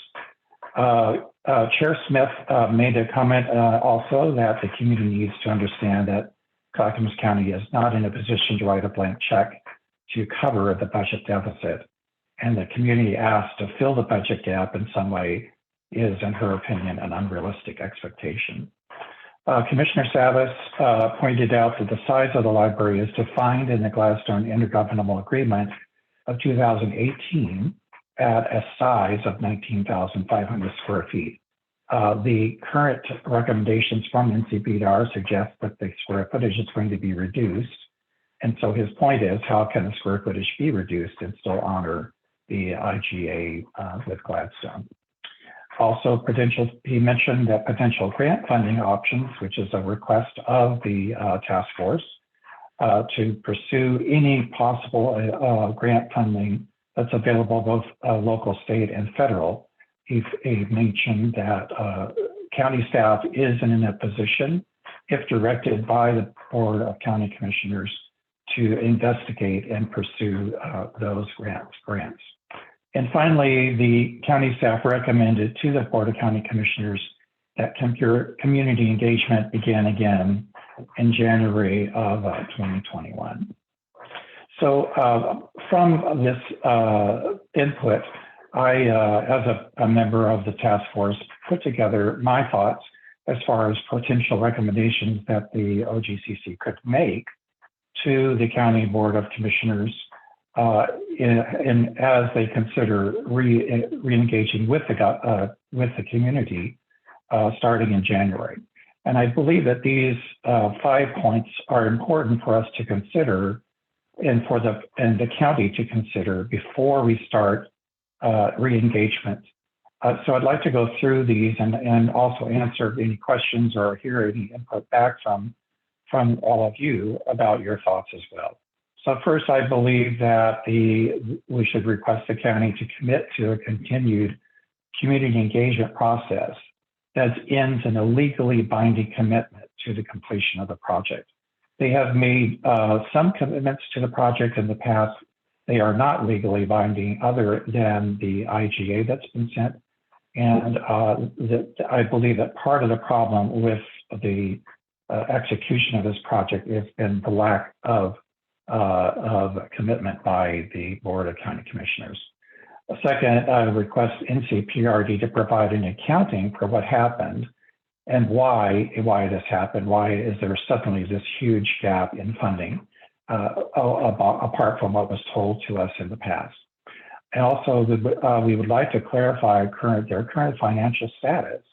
Chair Smith made a comment also that the community needs to understand that Clackamas County is not in a position to write a blank check to cover the budget deficit. And the community asked to fill the budget gap in some way is, in her opinion, an unrealistic expectation. Commissioner Savas pointed out that the size of the library is defined in the Gladstone Intergovernmental Agreement of 2018 at a size of 19,500 square feet. The current recommendations from NCPDR suggest that the square footage is going to be reduced. And so his point is, how can the square footage be reduced and still honor the IGA with Gladstone? Also, he mentioned that potential grant funding options, which is a request of the task force to pursue any possible grant funding that's available both local, state, and federal. He mentioned that county staff is in a position, if directed by the Board of County Commissioners, to investigate and pursue those grants. And finally, the county staff recommended to the Board of County Commissioners that community engagement began again in January of 2021. So from this input, I, as a member of the task force, put together my thoughts as far as potential recommendations that the OGCC could make to the County Board of Commissioners as they consider re-engaging with the community starting in January. And I believe that these 5 points are important for us to consider and for the county to consider before we start re-engagement. So I'd like to go through these and also answer any questions or hear any input back from all of you about your thoughts as well. So first, I believe that we should request the county to commit to a continued community engagement process that ends in a legally binding commitment to the completion of the project. They have made some commitments to the project in the past. They are not legally binding other than the IGA that's been sent. And I believe that part of the problem with the execution of this project has been the lack of commitment by the Board of County Commissioners. Second, I request NCPRD to provide an accounting for what happened and why this happened. Why is there suddenly this huge gap in funding apart from what was told to us in the past? And also, we would like to clarify their current financial status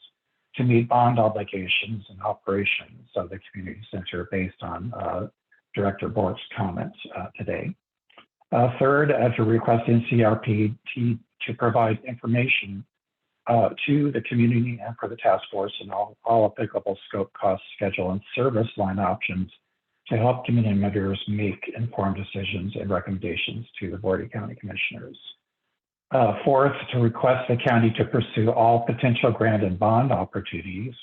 to meet bond obligations and operations of the community center based on Director Bork's comments today. Third, to request NCRP to provide information to the community and for the task force and all applicable scope, cost, schedule, and service line options to help community members make informed decisions and recommendations to the Board of County Commissioners. Fourth, to request the county to pursue all potential grant and bond opportunities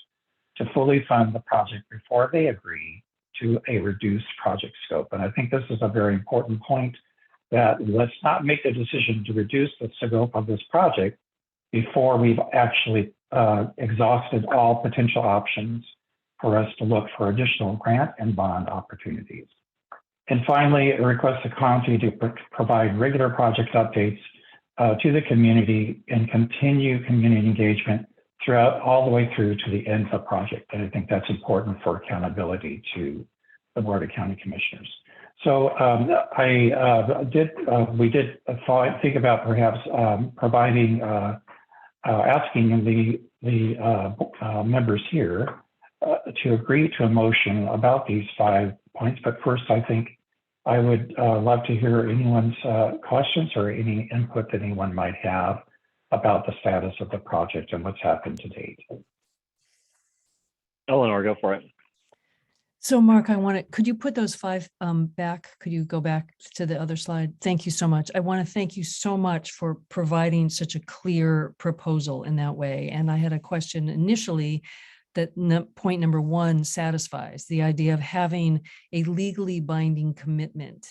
to fully fund the project before they agree to a reduced project scope. And I think this is a very important point, that let's not make the decision to reduce the scope of this project before we've actually exhausted all potential options for us to look for additional grant and bond opportunities. And finally, request the county to provide regular project updates to the community and continue community engagement throughout all the way through to the end of the project. And I think that's important for accountability to the Board of County Commissioners. So we did think about perhaps providing, asking the members here to agree to a motion about these 5 points. But first, I think I would love to hear anyone's questions or any input that anyone might have about the status of the project and what's happened to date. Eleanor, go for it. So Mark, could you put those 5 back? Could you go back to the other slide? Thank you so much. I want to thank you so much for providing such a clear proposal in that way. And I had a question initially that point number 1 satisfies the idea of having a legally binding commitment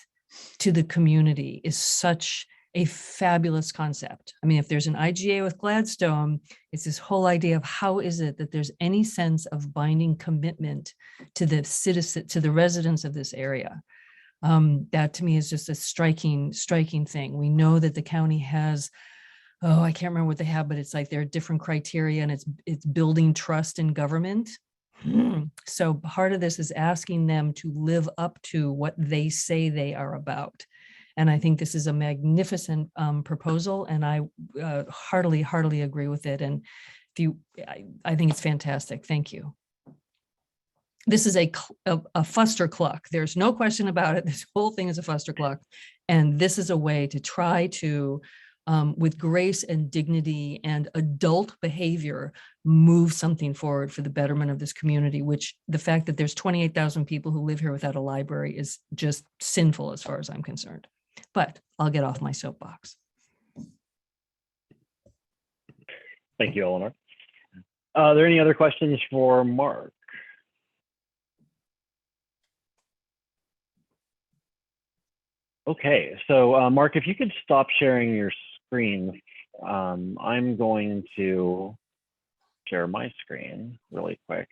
to the community is such a fabulous concept. I mean, if there's an IGA with Gladstone, it's this whole idea of how is it that there's any sense of binding commitment to the citizen, to the residents of this area. That to me is just a striking thing. We know that the county has, I can't remember what they have, but it's like there are different criteria and it's building trust in government. So part of this is asking them to live up to what they say they are about. And I think this is a magnificent proposal, and I heartily agree with it. And I think it's fantastic. Thank you. This is a fustercluck. There's no question about it. This whole thing is a fustercluck. And this is a way to try to, with grace and dignity and adult behavior, move something forward for the betterment of this community, which the fact that there's 28,000 people who live here without a library is just sinful as far as I'm concerned. But I'll get off my soapbox. Thank you, Eleanor. Are there any other questions for Mark? Okay, so Mark, if you could stop sharing your screen, I'm going to share my screen really quick.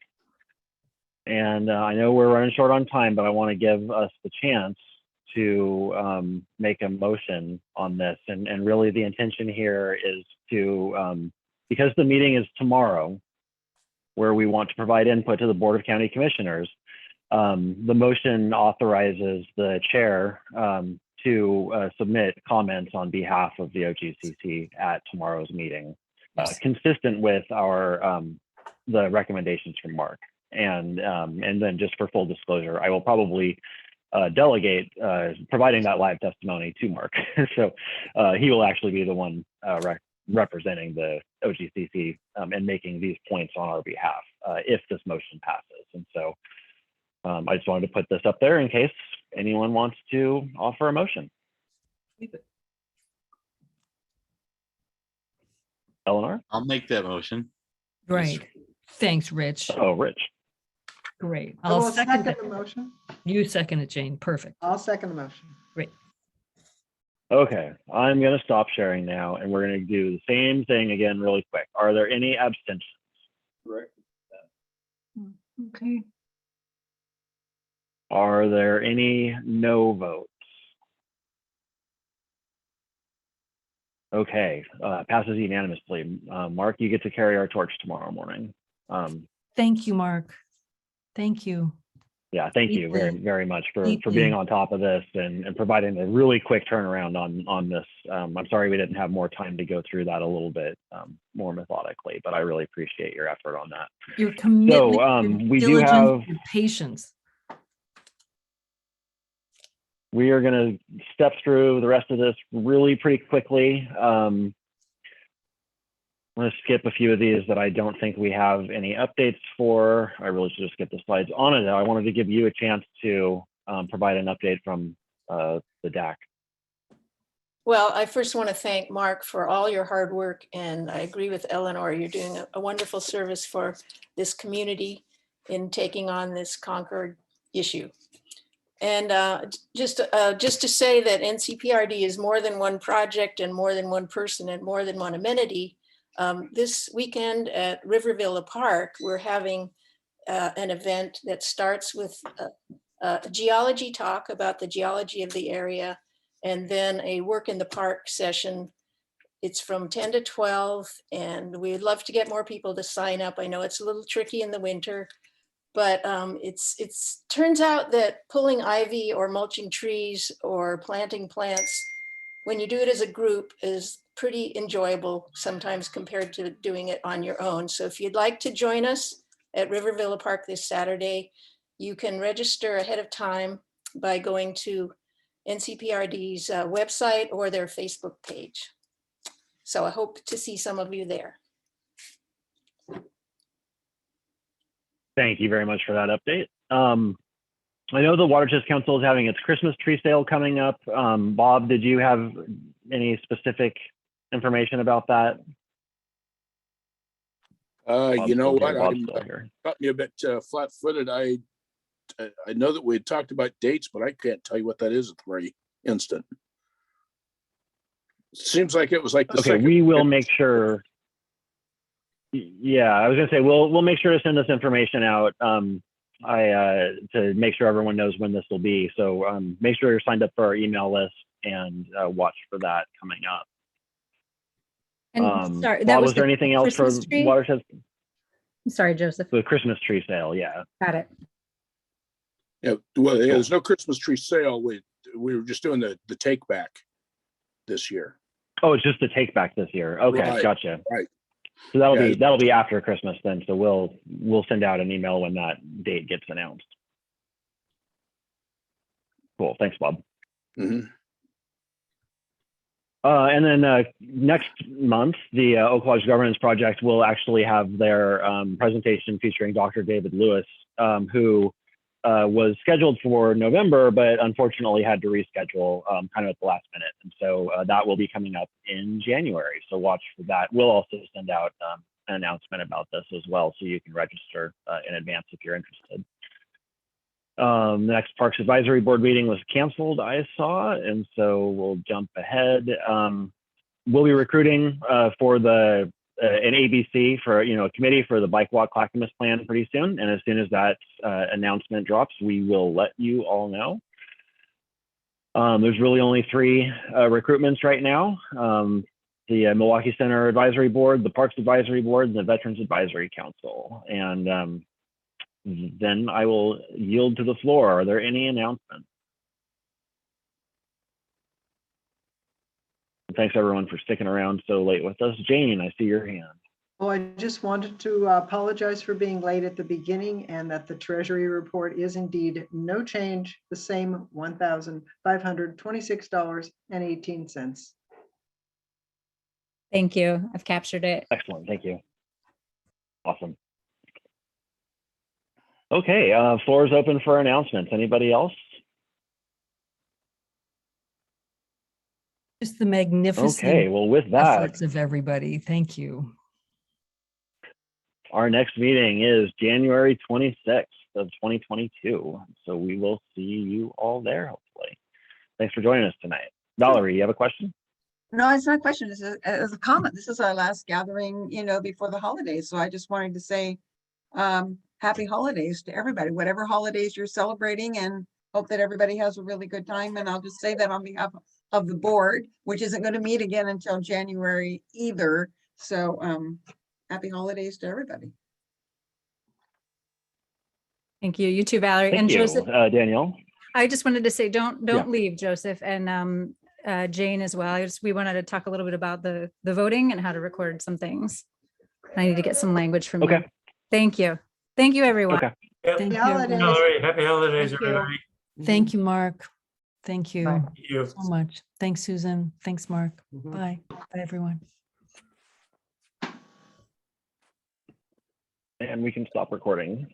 And I know we're running short on time, but I want to give us the chance to make a motion on this. And really the intention here is to because the meeting is tomorrow, where we want to provide input to the Board of County Commissioners, the motion authorizes the chair to submit comments on behalf of the OGCC at tomorrow's meeting, consistent with our the recommendations from Mark. And then just for full disclosure, I will probably delegate providing that live testimony to Mark. So he will actually be the one representing the OGCC and making these points on our behalf if this motion passes. And so I just wanted to put this up there in case anyone wants to offer a motion. Eleanor? I'll make that motion. Great. Thanks, Rich. Oh, Rich. Great. I I'll will second second it. the motion. You second it, Jane. Perfect. I'll second the motion. Great. Okay, I'm going to stop sharing now, and we're going to do the same thing again really quick. Are there any abstentions? Okay. Are there any no votes? Okay, passes unanimously. Mark, you get to carry our torch tomorrow morning. Thank you, Mark. Thank you. Yeah, thank you very, very much for being on top of this and providing a really quick turnaround on this. I'm sorry we didn't have more time to go through that a little bit more methodically, but I really appreciate your effort on that. Your commitment, your we do diligence, have your patience. We are going to step through the rest of this really pretty quickly. I'm going to skip a few of these that I don't think we have any updates for. I really should have skipped the slides on it. I wanted to give you a chance to provide an update from the DAC. Well, I first want to thank Mark for all your hard work, and I agree with Eleanor. You're doing a wonderful service for this community in taking on this Concord issue. And just to say that NCPRD is more than one project and more than one person and more than one amenity. This weekend at River Villa Park, we're having an event that starts with a geology talk about the geology of the area, and then a work in the park session. It's from 10 to 12, and we'd love to get more people to sign up. I know it's a little tricky in the winter, but it's turns out that pulling ivy or mulching trees or planting plants, when you do it as a group, is pretty enjoyable sometimes compared to doing it on your own. So if you'd like to join us at River Villa Park this Saturday, you can register ahead of time by going to NCPRD's website or their Facebook page. So I hope to see some of you there. Thank you very much for that update. I know the Watersheds Council is having its Christmas tree sale coming up. Bob, did you have any specific information about that? You know what? Got me a bit flat-footed. I know that we had talked about dates, but I can't tell you what that is at the very instant. Seems like it was like the second. We will make sure. Yeah, I was gonna say we'll make sure to send this information out. To make sure everyone knows when this will be. So make sure you're signed up for our email list and watch for that coming up. And sorry, Bob, was there anything else for Watersheds? Sorry, Joseph. The Christmas tree sale, yeah. Got it. Yeah, well, there's no Christmas tree sale. We were just doing the take back this year. Oh, it's just the take back this year. Okay, Right, gotcha. right. So that'll be after Christmas then. So we'll send out an email when that date gets announced. Cool. Thanks, Bob. Mm-hmm. And then next month, the Oak Lodge Governance Project will actually have their presentation featuring Dr. David Lewis, who was scheduled for November, but unfortunately had to reschedule kind of at the last minute. And so that will be coming up in January. So watch for that. We'll also send out an announcement about this as well, so you can register in advance if you're interested. The next Parks Advisory Board meeting was canceled, I saw, and so we'll jump ahead. We'll be recruiting for an ABC for a committee for the Bike Walk Clackamas plan pretty soon, and as soon as that announcement drops, we will let you all know. There's really only 3 recruitments right now, the Milwaukee Center Advisory Board, the Parks Advisory Board, and the Veterans Advisory Council. And then I will yield to the floor. Are there any announcements? Thanks everyone for sticking around so late with us. Jane, I see your hand. Oh, I just wanted to apologize for being late at the beginning, and that the Treasury report is indeed no change, the same $1,526.18. Thank you. I've captured it. Excellent, thank you. Awesome. Okay, floor is open for announcements. Anybody else? Just the magnificent Okay, well, with that, efforts of everybody. Thank you. our next meeting is January 26th of 2022. So we will see you all there, hopefully. Thanks for joining us tonight. Valerie, you have a question? No, it's not a question. It's a comment. This is our last gathering, before the holidays. So I just wanted to say happy holidays to everybody, whatever holidays you're celebrating, and hope that everybody has a really good time. And I'll just say that on behalf of the board, which isn't going to meet again until January either. So happy holidays to everybody. Thank you. You too, Valerie. Thank And you, Joseph, Danielle. I just wanted to say, don't Yeah. leave, Joseph, and Jane as well. We wanted to talk a little bit about the voting and how to record some things. I need to get some language from you. Okay. Thank you. Thank you, everyone. Okay. Thank you, everyone. Valerie, happy holidays, Thank you. everybody. Thank you, Mark. Thank you Thank you. so much. Thanks, Susan. Thanks, Mark. Bye. Bye, everyone. And we can stop recording.